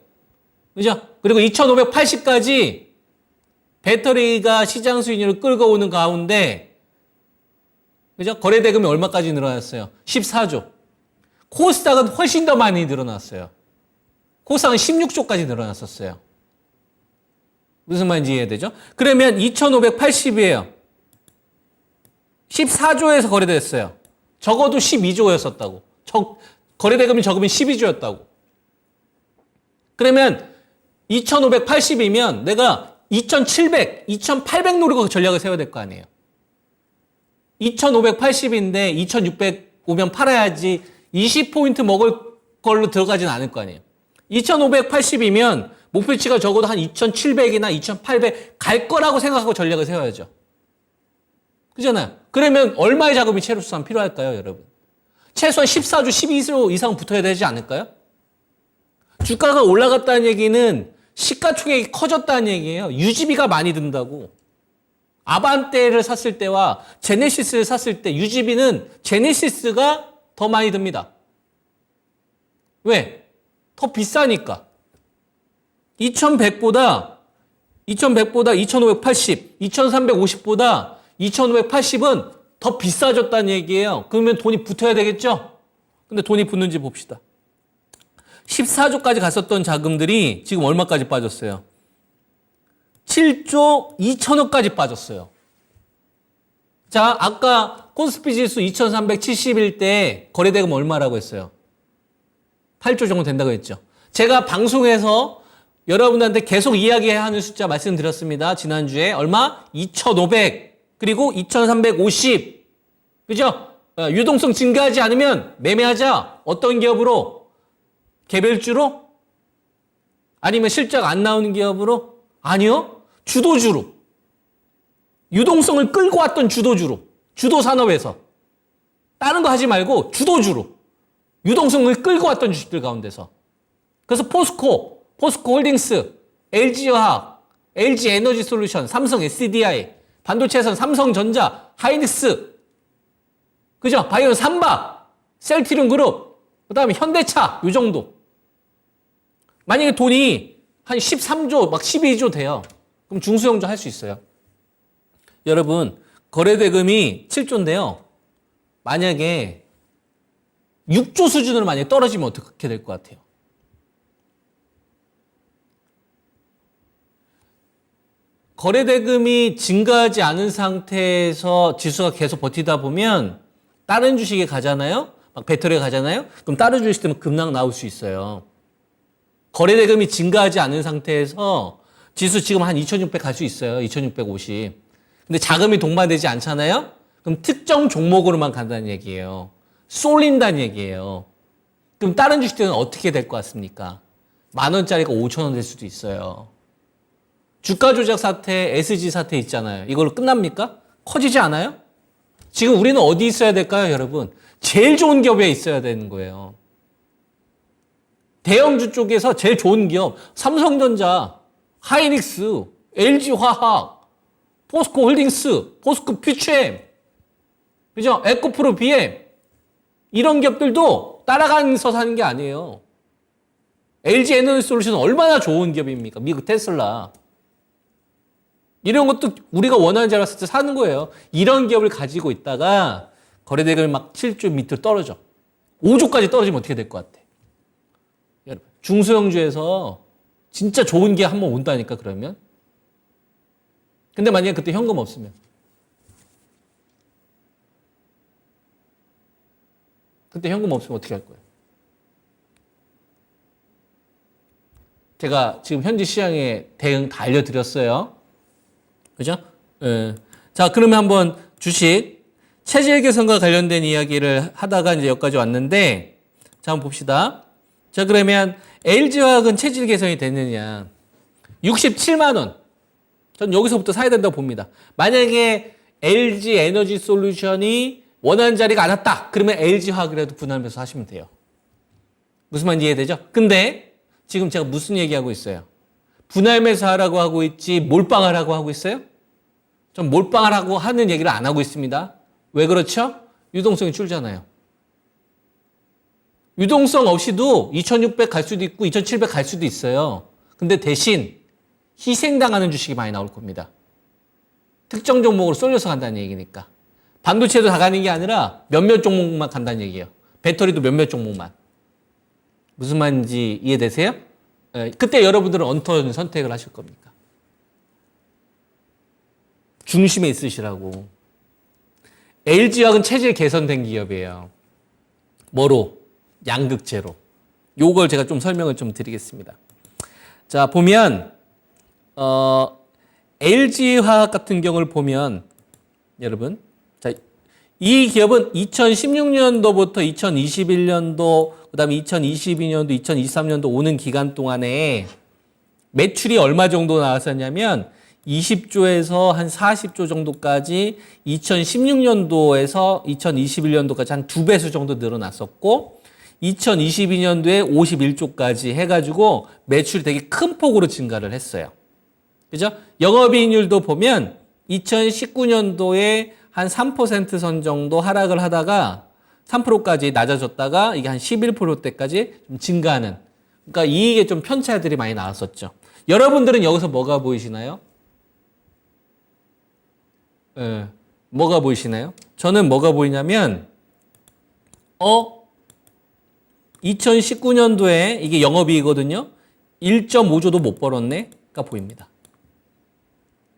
그죠? 그리고 2,580까지 배터리가 시장 수익률을 끌고 오는 가운데, 그죠? 거래대금이 얼마까지 늘어났어요? 14조. 코스닥은 훨씬 더 많이 늘어났어요. 코스닥은 16조까지 늘어났었어요. 무슨 말인지 이해되죠? 그러면 2,580이에요. 14조에서 거래됐어요. 적어도 12조였었다고. 거래대금이 적으면 12조였다고. 그러면 2,580이면 내가 2,700, 2,800 노리고 전략을 세워야 될 거 아니에요. 2,580인데 2,600 오면 팔아야지 20포인트 먹을 걸로 들어가진 않을 거 아니에요. 2,580이면 목표치가 적어도 한 2,700이나 2,800 갈 거라고 생각하고 전략을 세워야죠. 그잖아요. 그러면 얼마의 자금이 최소한 필요할까요, 여러분? 최소한 14조, 12조 이상 붙어야 되지 않을까요? 주가가 올라갔다는 얘기는 시가총액이 커졌다는 얘기예요. 유지비가 많이 든다고. 아반떼를 샀을 때와 제네시스를 샀을 때 유지비는 제네시스가 더 많이 듭니다. 왜? 더 비싸니까. 2100보다 2580, 2350보다 2580은 더 비싸졌다는 얘기예요. 그러면 돈이 붙어야 되겠죠? 근데 돈이 붙는지 봅시다. 14조까지 갔었던 자금들이 지금 얼마까지 빠졌어요? 7조 2천억까지 빠졌어요. 자, 아까 코스피 지수 2371 때 거래대금 얼마라고 했어요? 8조 정도 된다고 했죠. 제가 방송에서 여러분한테 계속 이야기하는 숫자 말씀드렸습니다. 지난주에 얼마? 2,500 그리고 2,350 그죠? 유동성 증가하지 않으면 매매하자. 어떤 기업으로? 개별주로? 아니면 실적 안 나오는 기업으로? 아니요. 주도주로. 유동성을 끌고 왔던 주도주로. 주도산업에서. 다른 거 하지 말고 주도주로. 유동성을 끌고 왔던 주식들 가운데서. 그래서 포스코 홀딩스, LG화학, LG에너지솔루션, 삼성 SDI, 반도체에서는 삼성전자, 하이닉스, 그죠? 바이오 삼바, 셀트리온 그룹, 그 다음에 현대차, 요 정도. 만약에 돈이 한 13조, 막 12조 돼요. 그럼 중소형주 할 수 있어요. 여러분, 거래대금이 7조인데요. 만약에 6조 수준으로 만약에 떨어지면 어떻게 될 것 같아요? 거래대금이 증가하지 않은 상태에서 지수가 계속 버티다 보면 다른 주식에 가잖아요? 막 배터리에 가잖아요? 그럼 다른 주식 때문에 급락 나올 수 있어요. 거래대금이 증가하지 않은 상태에서 지수 지금 한 2600 갈 수 있어요. 2650. 근데 자금이 동반되지 않잖아요? 그럼 특정 종목으로만 간다는 얘기예요. 쏠린다는 얘기예요. 그럼 다른 주식들은 어떻게 될 것 같습니까? 10,000원짜리가 5,000원 될 수도 있어요. 주가 조작 사태, SG 사태 있잖아요. 이걸로 끝납니까? 커지지 않아요? 지금 우리는 어디 있어야 될까요, 여러분? 제일 좋은 기업에 있어야 되는 거예요. 대형주 쪽에서 제일 좋은 기업, 삼성전자, 하이닉스, LG화학, 포스코 홀딩스, 포스코 퓨처엠, 그죠? 에코프로 BM 이런 기업들도 따라가면서 사는 게 아니에요. LG 에너지 솔루션은 얼마나 좋은 기업입니까? 미국 테슬라. 이런 것도 우리가 원하는 자리에 갔을 때 사는 거예요. 이런 기업을 가지고 있다가 거래대금이 막 7조 밑으로 떨어져. 5조까지 떨어지면 어떻게 될 것 같아? 여러분, 중소형주에서 진짜 좋은 게 한번 온다니까, 그러면. 근데 만약에 그때 현금 없으면. 그때 현금 없으면 어떻게 할 거예요? 제가 지금 현지 시장에 대응 다 알려드렸어요. 그죠? 예. 자, 그러면 한번 주식 체질 개선과 관련된 이야기를 하다가 이제 여기까지 왔는데, 자, 한번 봅시다. 자, 그러면 LG화학은 체질 개선이 됐느냐? 67만 원. 전 여기서부터 사야 된다고 봅니다. 만약에 LG 에너지 솔루션이 원하는 자리가 안 왔다. 그러면 LG화학이라도 분할해서 하시면 돼요. 무슨 말인지 이해되죠? 근데 지금 제가 무슨 얘기하고 있어요? 분할 매수하라고 하고 있지 몰빵하라고 하고 있어요? 전 몰빵하라고 하는 얘기를 안 하고 있습니다. 왜 그렇죠? 유동성이 줄잖아요. 유동성 없이도 2600 갈 수도 있고 2700 갈 수도 있어요. 근데 대신 희생당하는 주식이 많이 나올 겁니다. 특정 종목으로 쏠려서 간다는 얘기니까. 반도체도 다 가는 게 아니라 몇몇 종목만 간다는 얘기예요. 배터리도 몇몇 종목만. 무슨 말인지 이해되세요? 그때 여러분들은 어떤 선택을 하실 겁니까? 중심에 있으시라고. LG화학은 체질 개선된 기업이에요. 뭐로? 양극재로. 요걸 제가 좀 설명을 좀 드리겠습니다. 자, 보면 LG화학 같은 경우를 보면 여러분, 자, 이 기업은 2016년도부터 2021년도, 그다음에 2022년도, 2023년도 오는 기간 동안에 매출이 얼마 정도 나왔었냐면 20조에서 한 40조 정도까지 2016년도에서 2021년도까지 한 2배수 정도 늘어났었고 2022년도에 51조까지 해가지고 매출이 되게 큰 폭으로 증가를 했어요. 그죠? 영업이익률도 보면 2019년도에 한 3% 선 정도 하락을 하다가 3%까지 낮아졌다가 이게 한 11%대까지 좀 증가하는. 그러니까 이익에 좀 편차들이 많이 나왔었죠. 여러분들은 여기서 뭐가 보이시나요? 뭐가 보이시나요? 저는 뭐가 보이냐면 2019년도에 이게 영업이익이거든요. 1.5조도 못 벌었네가 보입니다.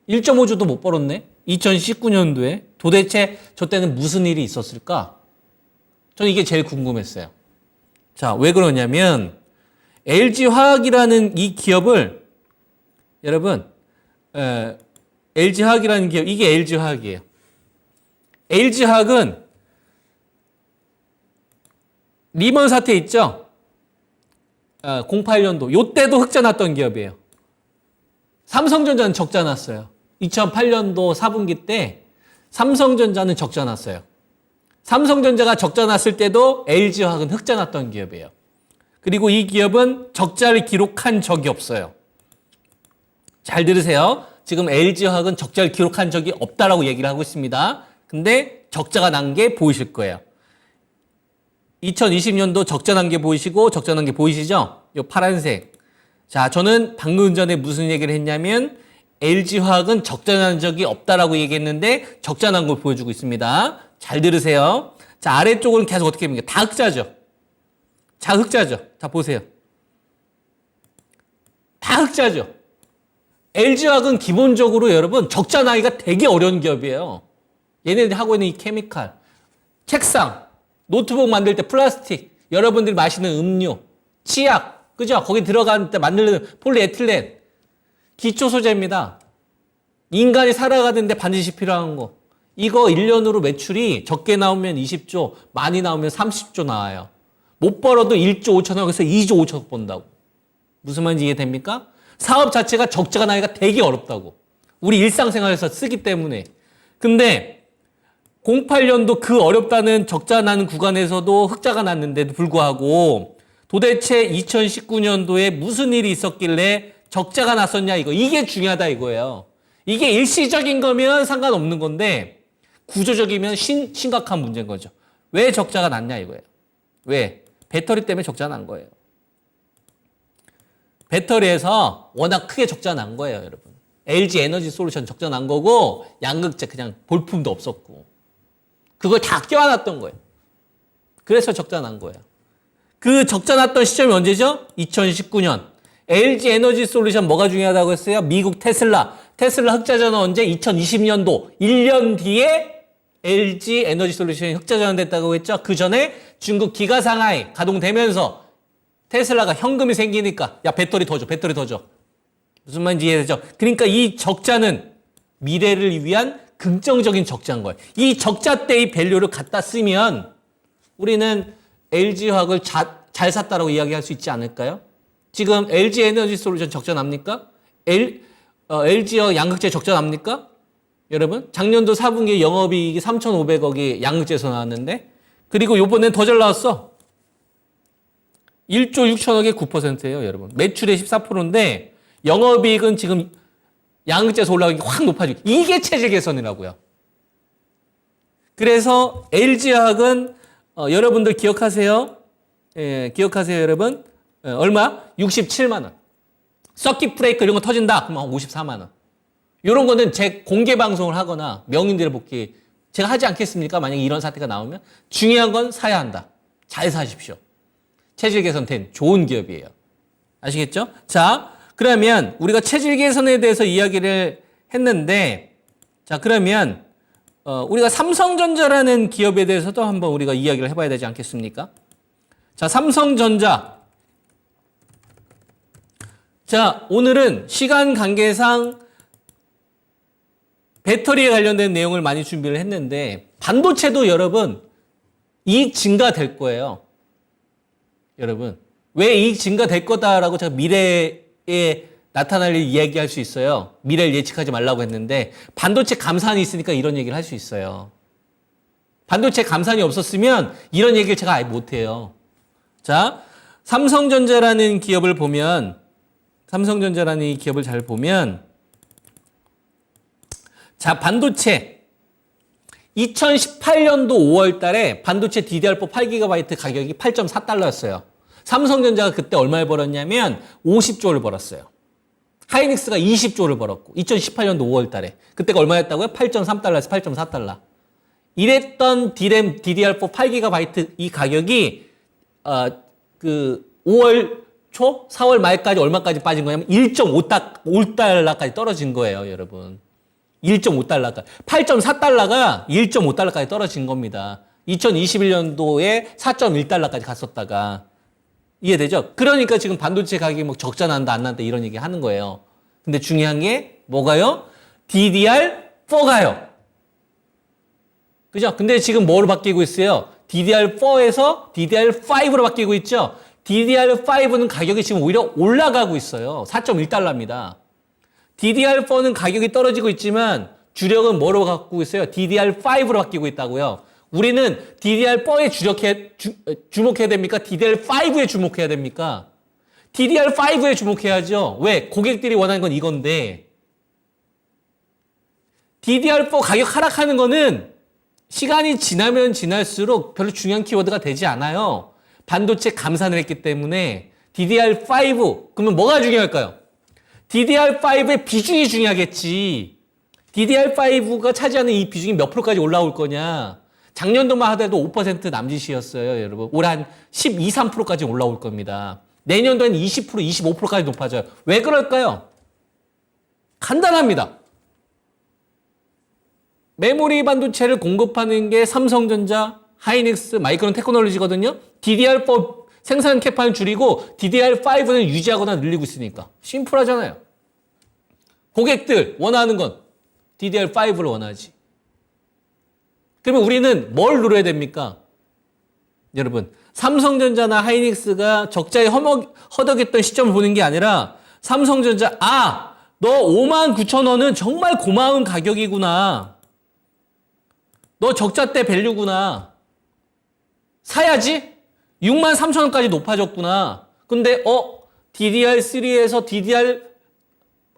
1.5조도 못 벌었네. 2019년도에 도대체 저 때는 무슨 일이 있었을까? 저는 이게 제일 궁금했어요. 자, 왜 그러냐면 LG화학이라는 이 기업을 여러분 LG화학이라는 기업 이게 LG화학이에요. LG화학은 리먼 사태 있죠? 08년도 요때도 흑자 났던 기업이에요. 삼성전자는 적자 났어요. 2008년도 4분기 때 삼성전자는 적자 났어요. 삼성전자가 적자 났을 때도 LG화학은 흑자 났던 기업이에요. 그리고 이 기업은 적자를 기록한 적이 없어요. 잘 들으세요. 지금 LG화학은 적자를 기록한 적이 없다라고 얘기를 하고 있습니다. 근데 적자가 난 게 보이실 거예요. 2020년도 적자 난 게 보이시고 적자 난 게 보이시죠? 이 파란색. 자, 저는 방금 전에 무슨 얘기를 했냐면 LG화학은 적자 난 적이 없다라고 얘기했는데 적자 난 걸 보여주고 있습니다. 잘 들으세요. 자, 아래쪽은 계속 어떻게 됩니까? 다 흑자죠. 자, 흑자죠. 자, 보세요. 다 흑자죠. LG화학은 기본적으로 여러분 적자 나기가 되게 어려운 기업이에요. 얘네들이 하고 있는 이 케미칼, 책상, 노트북 만들 때 플라스틱, 여러분들이 마시는 음료, 치약, 그죠? 거기 들어갈 때 만드는 폴리에틸렌, 기초 소재입니다. 인간이 살아가는데 반드시 필요한 거. 이거 1년으로 매출이 적게 나오면 20조, 많이 나오면 30조 나와요. 못 벌어도 1조 5천억에서 2조 5천억 번다고. 무슨 말인지 이해됩니까? 사업 자체가 적자가 나기가 되게 어렵다고. 우리 일상생활에서 쓰기 때문에. 근데 08년도 그 어렵다는 적자 나는 구간에서도 흑자가 났는데도 불구하고 도대체 2019년도에 무슨 일이 있었길래 적자가 났었냐 이거. 이게 중요하다 이거예요. 이게 일시적인 거면 상관없는 건데 구조적이면 심각한 문제인 거죠. 왜 적자가 났냐 이거예요. 왜? 배터리 때문에 적자 난 거예요. 배터리에서 워낙 크게 적자 난 거예요, 여러분. LG 에너지 솔루션 적자 난 거고 양극재 그냥 볼품도 없었고 그걸 다 껴안았던 거예요. 그래서 적자 난 거예요. 그 적자 났던 시점이 언제죠? 2019년. LG 에너지 솔루션 뭐가 중요하다고 했어요? 미국 테슬라 흑자 전환 언제? 2020년도 1년 뒤에 LG 에너지 솔루션이 흑자 전환됐다고 했죠. 그 전에 중국 기가 상하이 가동되면서 테슬라가 현금이 생기니까 야 배터리 더 줘. 무슨 말인지 이해되죠? 그러니까 이 적자는 미래를 위한 긍정적인 적자인 거예요. 이 적자 때의 밸류를 갖다 쓰면 우리는 LG화학을 잘 샀다라고 이야기할 수 있지 않을까요? 지금 LG 에너지 솔루션 적자 납니까? LG화학 양극재 적자 납니까? 여러분, 작년도 4분기 영업이익이 3,500억이 양극재에서 나왔는데 그리고 요번엔 더 잘 나왔어. 1조 6천억의 9%예요, 여러분. 매출의 14%인데 영업이익은 지금 양극재에서 올라가기 확 높아지고 이게 체질 개선이라고요. 그래서 LG화학은 여러분들 기억하세요? 예, 기억하세요, 여러분? 얼마? 67만 원. 서킷 브레이크 이런 거 터진다? 그럼 54만 원. 이런 거는 제 공개 방송을 하거나 명인들의 복귀 제가 하지 않겠습니까? 만약에 이런 사태가 나오면 중요한 건 사야 한다. 잘 사십시오. 체질 개선된 좋은 기업이에요. 아시겠죠? 자, 그러면 우리가 체질 개선에 대해서 이야기를 했는데 자, 그러면 우리가 삼성전자라는 기업에 대해서도 한번 우리가 이야기를 해봐야 되지 않겠습니까? 자, 삼성전자. 자, 오늘은 시간 관계상 배터리에 관련된 내용을 많이 준비를 했는데 반도체도 여러분 이익 증가될 거예요. 여러분 왜 이익 증가될 거다라고 제가 미래에 나타날 일 이야기할 수 있어요. 미래를 예측하지 말라고 했는데 반도체 감산이 있으니까 이런 얘기를 할 수 있어요. 반도체 감산이 없었으면 이런 얘기를 제가 아예 못해요. 자, 삼성전자라는 기업을 보면, 삼성전자라는 이 기업을 잘 보면, 자, 반도체. 2018년도 5월 달에 반도체 DDR4 8GB 가격이 8.4달러였어요. 삼성전자가 그때 얼마를 벌었냐면 50조를 벌었어요. 하이닉스가 20조를 벌었고 2018년도 5월 달에 그때가 얼마였다고요? 8.3달러에서 8.4달러. 이랬던 DRAM DDR4 8GB 이 가격이 5월 초 4월 말까지 얼마까지 빠진 거냐면 1.5달러까지 떨어진 거예요, 여러분. 1.5달러까지. 8.4달러가 1.5달러까지 떨어진 겁니다. 2021년도에 4.1달러까지 갔었다가. 이해되죠? 그러니까 지금 반도체 가격이 뭐 적자 난다, 안 난다 이런 얘기 하는 거예요. 근데 중요한 게 뭐가요? DDR4가요. 그죠? 근데 지금 뭐로 바뀌고 있어요? DDR4에서 DDR5로 바뀌고 있죠? DDR5는 가격이 지금 오히려 올라가고 있어요. 4.1달러입니다. DDR4는 가격이 떨어지고 있지만 주력은 뭐로 바꾸고 있어요? DDR5로 바뀌고 있다고요. 우리는 DDR4에 주목해야 됩니까? DDR5에 주목해야 됩니까? DDR5에 주목해야죠. 왜? 고객들이 원하는 건 이건데 DDR4 가격 하락하는 거는 시간이 지나면 지날수록 별로 중요한 키워드가 되지 않아요. 반도체 감산을 했기 때문에 DDR5 그러면 뭐가 중요할까요? DDR5의 비중이 중요하겠지. DDR5가 차지하는 이 비중이 몇 프로까지 올라올 거냐. 작년도만 하더라도 5% 남짓이었어요, 여러분. 올 한 12, 3%까지 올라올 겁니다. 내년도엔 20%, 25%까지 높아져요. 왜 그럴까요? 간단합니다. 메모리 반도체를 공급하는 게 삼성전자, 하이닉스, 마이크론 테크놀로지거든요. DDR4 생산 캐파는 줄이고 DDR5는 유지하거나 늘리고 있으니까. 심플하잖아요. 고객들 원하는 건 DDR5를 원하지. 그러면 우리는 뭘 누려야 됩니까? 여러분, 삼성전자나 하이닉스가 적자에 허덕였던 시점을 보는 게 아니라 삼성전자, 너 59,000원은 정말 고마운 가격이구나. 너 적자 때 밸류구나. 사야지? 63,000원까지 높아졌구나. 근데 DDR3에서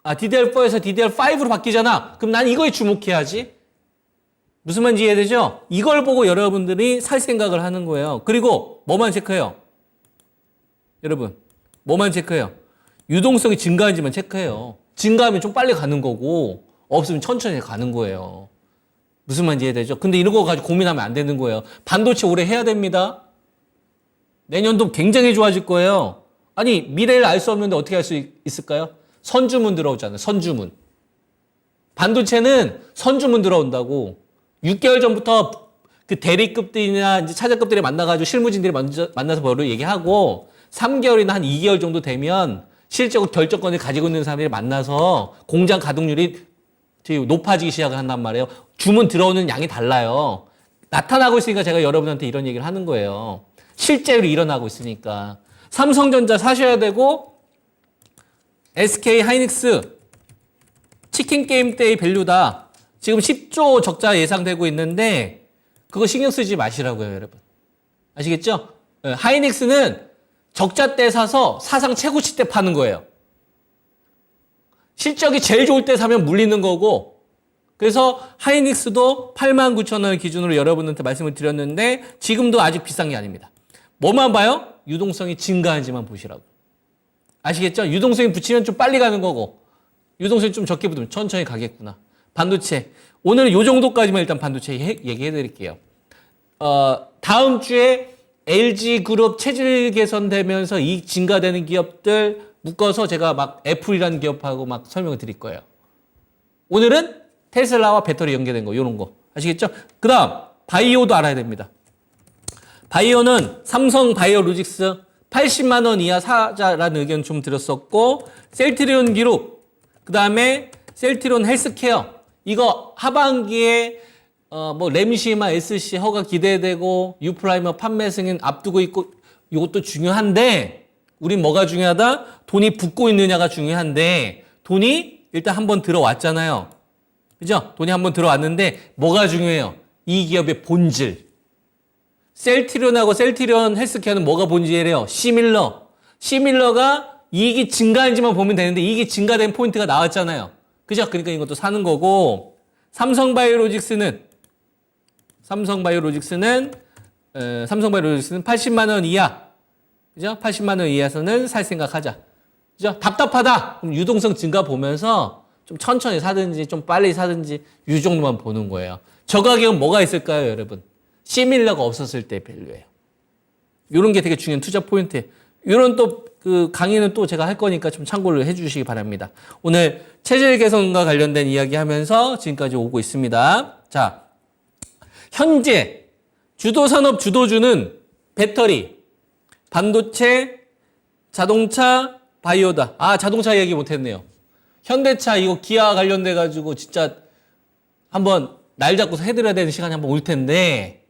DDR4에서 DDR5로 바뀌잖아. 그럼 난 이거에 주목해야지. 무슨 말인지 이해되죠? 이걸 보고 여러분들이 살 생각을 하는 거예요. 그리고 뭐만 체크해요? 여러분, 뭐만 체크해요? 유동성이 증가한지만 체크해요. 증가하면 좀 빨리 가는 거고 없으면 천천히 가는 거예요. 무슨 말인지 이해되죠? 근데 이런 거 가지고 고민하면 안 되는 거예요. 반도체 올해 해야 됩니다. 내년도 굉장히 좋아질 거예요. 아니, 미래를 알 수 없는데 어떻게 할 수 있을까요? 선주문 들어오잖아요. 선주문. 반도체는 선주문 들어온다고. 6개월 전부터 그 대리급들이나 이제 차장급들이 만나가지고 실무진들이 만나서 뭐를 얘기하고 3개월이나 한 2개월 정도 되면 실제로 결정권을 가지고 있는 사람들이 만나서 공장 가동률이 되게 높아지기 시작을 한단 말이에요. 주문 들어오는 양이 달라요. 나타나고 있으니까 제가 여러분한테 이런 얘기를 하는 거예요. 실제로 일어나고 있으니까. 삼성전자 사셔야 되고 SK 하이닉스 치킨 게임 때의 밸류다. 지금 10조 적자 예상되고 있는데 그거 신경 쓰지 마시라고요, 여러분. 아시겠죠? 하이닉스는 적자 때 사서 사상 최고치 때 파는 거예요. 실적이 제일 좋을 때 사면 물리는 거고, 그래서 하이닉스도 89,000원 기준으로 여러분한테 말씀을 드렸는데 지금도 아직 비싼 게 아닙니다. 뭐만 봐요? 유동성이 증가한지만 보시라고. 아시겠죠? 유동성이 붙이면 좀 빨리 가는 거고 유동성이 좀 적게 붙으면 천천히 가겠구나. 반도체. 오늘은 요 정도까지만 일단 반도체 얘기해 드릴게요. 다음 주에 LG그룹 체질 개선되면서 이익 증가되는 기업들 묶어서 제가 막 애플이라는 기업하고 막 설명을 드릴 거예요. 오늘은 테슬라와 배터리 연계된 거, 요런 거. 아시겠죠? 그 다음, 바이오도 알아야 됩니다. 바이오는 삼성 바이오로직스 80만 원 이하 사자라는 의견 좀 드렸었고, 셀트리온 기록, 그 다음에 셀트리온 헬스케어, 이거 하반기에 뭐 램시마 SC 허가 기대되고 유프라이머 판매 승인 앞두고 있고 이것도 중요한데 우린 뭐가 중요하다? 돈이 붙고 있느냐가 중요한데 돈이 일단 한번 들어왔잖아요. 그죠? 돈이 한번 들어왔는데 뭐가 중요해요? 이 기업의 본질. 셀트리온하고 셀트리온 헬스케어는 뭐가 본질이에요? 시밀러가 이익이 증가한지만 보면 되는데 이익이 증가된 포인트가 나왔잖아요. 그죠? 그러니까 이것도 사는 거고, 삼성바이오로직스는 80만 원 이하. 그죠? 80만 원 이하에서는 살 생각하자. 그죠? 답답하다. 그럼 유동성 증가 보면서 좀 천천히 사든지 좀 빨리 사든지 이 정도만 보는 거예요. 저 가격은 뭐가 있을까요, 여러분? 시밀러가 없었을 때 밸류예요. 이런 게 되게 중요한 투자 포인트예요. 이런 또 그 강의는 또 제가 할 거니까 좀 참고를 해주시기 바랍니다. 오늘 체질 개선과 관련된 이야기 하면서 지금까지 오고 있습니다. 자, 현재 주도산업 주도주는 배터리, 반도체, 자동차, 바이오다. 아, 자동차 얘기 못했네요. 현대차 이거 기아 관련돼 가지고 진짜 한번 날 잡고서 해드려야 되는 시간이 한번 올 텐데,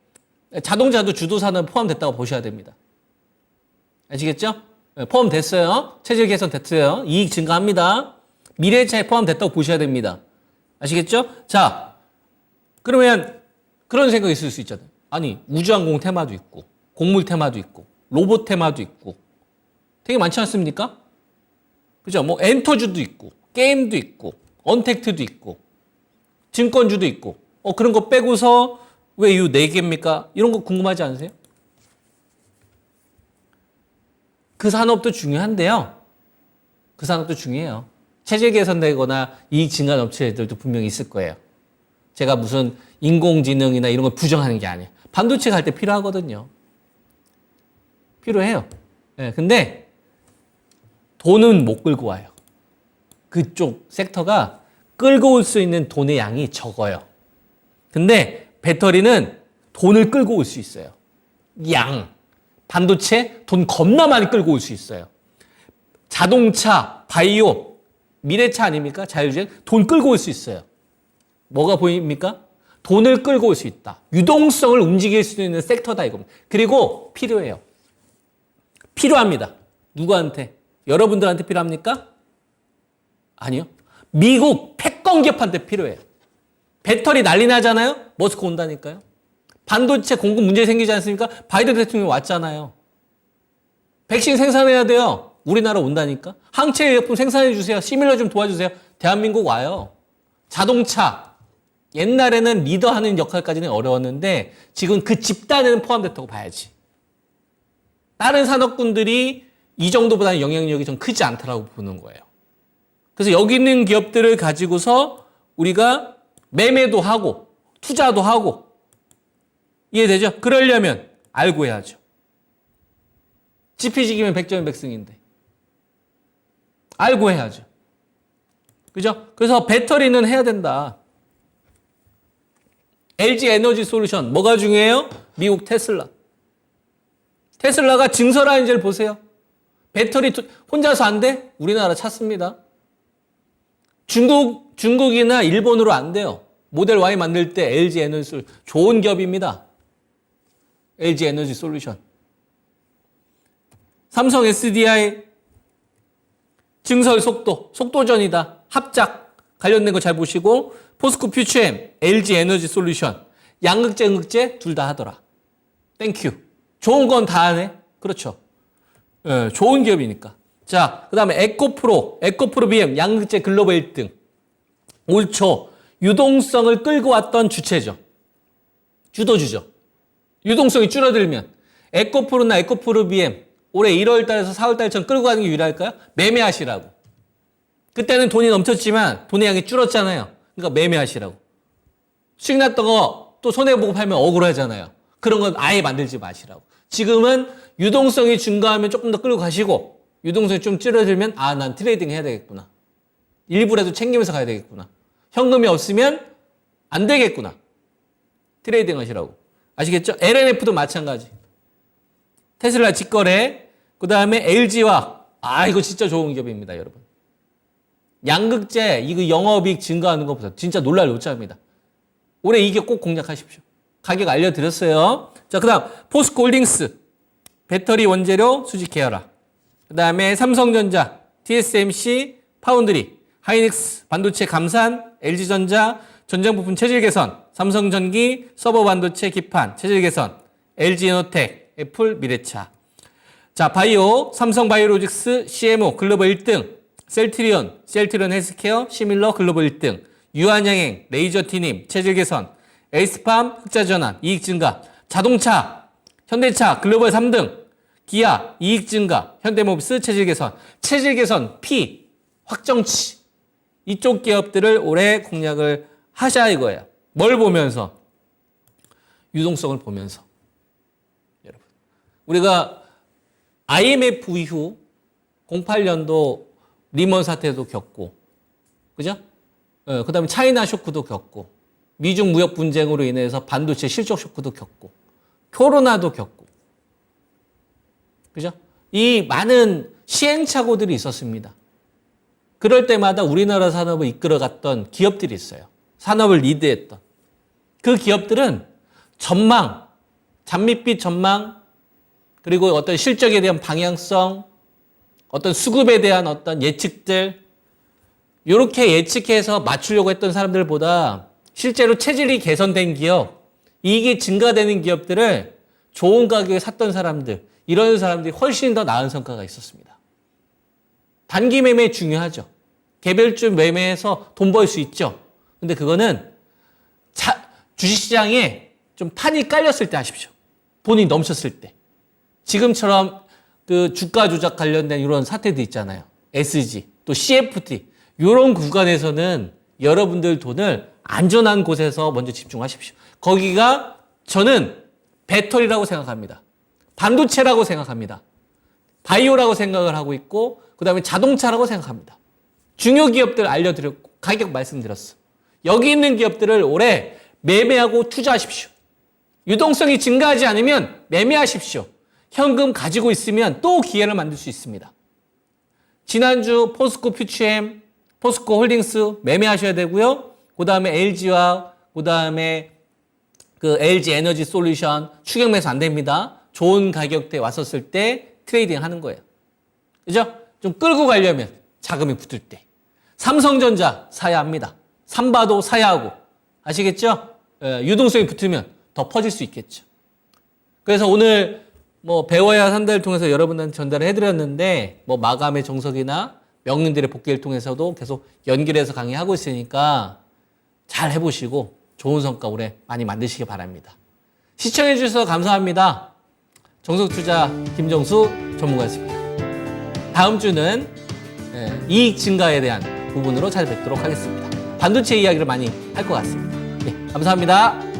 자동차도 주도산업 포함됐다고 보셔야 됩니다. 아시겠죠? 포함됐어요. 체질 개선 됐어요. 이익 증가합니다. 미래차에 포함됐다고 보셔야 됩니다. 아시겠죠? 자, 그러면 그런 생각이 있을 수 있잖아요. 아니, 우주항공 테마도 있고, 곡물 테마도 있고, 로봇 테마도 있고, 되게 많지 않습니까? 그죠? 뭐 엔터주도 있고, 게임도 있고, 언택트도 있고, 증권주도 있고, 그런 거 빼고서 왜 이 4개입니까? 이런 거 궁금하지 않으세요? 그 산업도 중요한데요. 그 산업도 중요해요. 체질 개선되거나 이익 증가 업체들도 분명히 있을 거예요. 제가 무슨 인공지능이나 이런 걸 부정하는 게 아니에요. 반도체 갈 때 필요하거든요. 필요해요. 네, 근데 돈은 못 끌고 와요. 그쪽 섹터가 끌고 올 수 있는 돈의 양이 적어요. 근데 배터리는 돈을 끌고 올 수 있어요. 반도체 돈 겁나 많이 끌고 올 수 있어요. 자동차, 바이오, 미래차 아닙니까? 자율주행 돈 끌고 올 수 있어요. 뭐가 보입니까? 돈을 끌고 올 수 있다. 유동성을 움직일 수 있는 섹터다 이겁니다. 그리고 필요해요. 필요합니다. 누구한테? 여러분들한테 필요합니까? 아니요. 미국 패권 기업한테 필요해요. 배터리 난리 나잖아요? 머스크 온다니까요. 반도체 공급 문제 생기지 않습니까? 바이든 대통령이 왔잖아요. 백신 생산해야 돼요. 우리나라 온다니까. 항체 의약품 생산해 주세요. 시밀러 좀 도와주세요. 대한민국 와요. 자동차. 옛날에는 리더하는 역할까지는 어려웠는데 지금 그 집단에는 포함됐다고 봐야지. 다른 산업군들이 이 정도보다는 영향력이 좀 크지 않다라고 보는 거예요. 그래서 여기 있는 기업들을 가지고서 우리가 매매도 하고 투자도 하고, 이해되죠? 그러려면 알고 해야죠. 지피지기면 100점이 100승인데 알고 해야죠. 그죠? 그래서 배터리는 해야 된다. LG 에너지 솔루션 뭐가 중요해요? 미국 테슬라. 테슬라가 증설하는지를 보세요. 배터리 혼자서 안 돼? 우리나라 찾습니다. 중국이나 일본으로 안 돼요. 모델 Y 만들 때 LG 에너지 솔루션 좋은 기업입니다. LG 에너지 솔루션. 삼성 SDI 증설 속도전이다. 합작 관련된 거 잘 보시고, 포스코 퓨처엠, LG 에너지 솔루션, 양극재, 음극재 둘 다 하더라. 땡큐. 좋은 건 다 하네. 그렇죠. 네, 좋은 기업이니까. 자, 그 다음에 에코프로 BM, 양극재 글로벌 1등. 올 초 유동성을 끌고 왔던 주체죠. 주도주죠. 유동성이 줄어들면 에코프로나 에코프로 BM 올해 1월 달에서 4월 달처럼 끌고 가는 게 유리할까요? 매매하시라고. 그때는 돈이 넘쳤지만 돈의 양이 줄었잖아요. 그러니까 매매하시라고. 수익 났던 거 또 손해보고 팔면 억울하잖아요. 그런 건 아예 만들지 마시라고. 지금은 유동성이 증가하면 조금 더 끌고 가시고, 유동성이 좀 줄어들면 난 트레이딩 해야 되겠구나. 일부라도 챙기면서 가야 되겠구나. 현금이 없으면 안 되겠구나. 트레이딩 하시라고. 아시겠죠? LNF도 마찬가지. 테슬라 직거래, 그 다음에 LG화. 이거 진짜 좋은 기업입니다, 여러분. 양극재, 이거 영업이익 증가하는 거 보세요. 진짜 놀랄 노짜입니다. 올해 이 기업 꼭 공략하십시오. 가격 알려드렸어요. 자, 그 다음, 포스코홀딩스. 배터리 원재료 수직 계열화. 그 다음에 삼성전자, TSMC, 파운드리, 하이닉스, 반도체 감산, LG전자, 전장부품 체질 개선, 삼성전기, 서버 반도체 기판, 체질 개선, LG에너텍, 애플, 미래차. 자, 바이오, 삼성바이오로직스, CMO, 글로벌 1등, 셀트리온 헬스케어, 시밀러, 글로벌 1등, 유한양행, 레이저티님, 체질 개선, 에이스팜, 흑자전환, 이익 증가, 자동차, 현대차, 글로벌 3등, 기아, 이익 증가, 현대모비스, 체질 개선, P, 확정치. 이쪽 기업들을 올해 공략을 하셔야 이거예요. 뭘 보면서? 유동성을 보면서. 여러분, 우리가 IMF 이후 08년도 리먼 사태도 겪고, 그죠? 그 다음에 차이나 쇼크도 겪고, 미중 무역 분쟁으로 인해서 반도체 실적 쇼크도 겪고, 코로나도 겪고, 그죠? 이 많은 시행착오들이 있었습니다. 그럴 때마다 우리나라 산업을 이끌어갔던 기업들이 있어요. 산업을 리드했던. 그 기업들은 전망, 잔밋빛 전망, 그리고 어떤 실적에 대한 방향성, 어떤 수급에 대한 어떤 예측들, 이렇게 예측해서 맞추려고 했던 사람들보다 실제로 체질이 개선된 기업, 이익이 증가되는 기업들을 좋은 가격에 샀던 사람들, 이런 사람들이 훨씬 더 나은 성과가 있었습니다. 단기 매매 중요하죠. 개별주 매매해서 돈 벌 수 있죠. 근데 그거는 주식시장에 좀 판이 깔렸을 때 하십시오. 돈이 넘쳤을 때. 지금처럼 그 주가 조작 관련된 이런 사태도 있잖아요. SG, 또 CFT. 이런 구간에서는 여러분들 돈을 안전한 곳에서 먼저 집중하십시오. 거기가 저는 배터리라고 생각합니다. 반도체라고 생각합니다. 바이오라고 생각을 하고 있고, 그 다음에 자동차라고 생각합니다. 중요 기업들 알려드렸고, 가격 말씀드렸어. 여기 있는 기업들을 올해 매매하고 투자하십시오. 유동성이 증가하지 않으면 매매하십시오. 현금 가지고 있으면 또 기회를 만들 수 있습니다. 지난주 포스코 퓨처엠, 포스코 홀딩스 매매하셔야 되고요. 그 다음에 LG와 그 다음에 그 LG 에너지 솔루션 추격 매수 안 됩니다. 좋은 가격대에 왔었을 때 트레이딩 하는 거예요. 그죠? 좀 끌고 가려면 자금이 붙을 때. 삼성전자 사야 합니다. 삼바도 사야 하고. 아시겠죠? 유동성이 붙으면 더 퍼질 수 있겠죠. 그래서 오늘 뭐 배워야 한다를 통해서 여러분한테 전달을 해드렸는데, 뭐 마감의 정석이나 명인들의 복귀를 통해서도 계속 연결해서 강의하고 있으니까 잘 해보시고 좋은 성과 올해 많이 만드시기 바랍니다. 시청해 주셔서 감사합니다. 정석투자 김정수 전문가였습니다. 다음 주는 이익 증가에 대한 부분으로 찾아뵙도록 하겠습니다. 반도체 이야기를 많이 할 것 같습니다. 네, 감사합니다.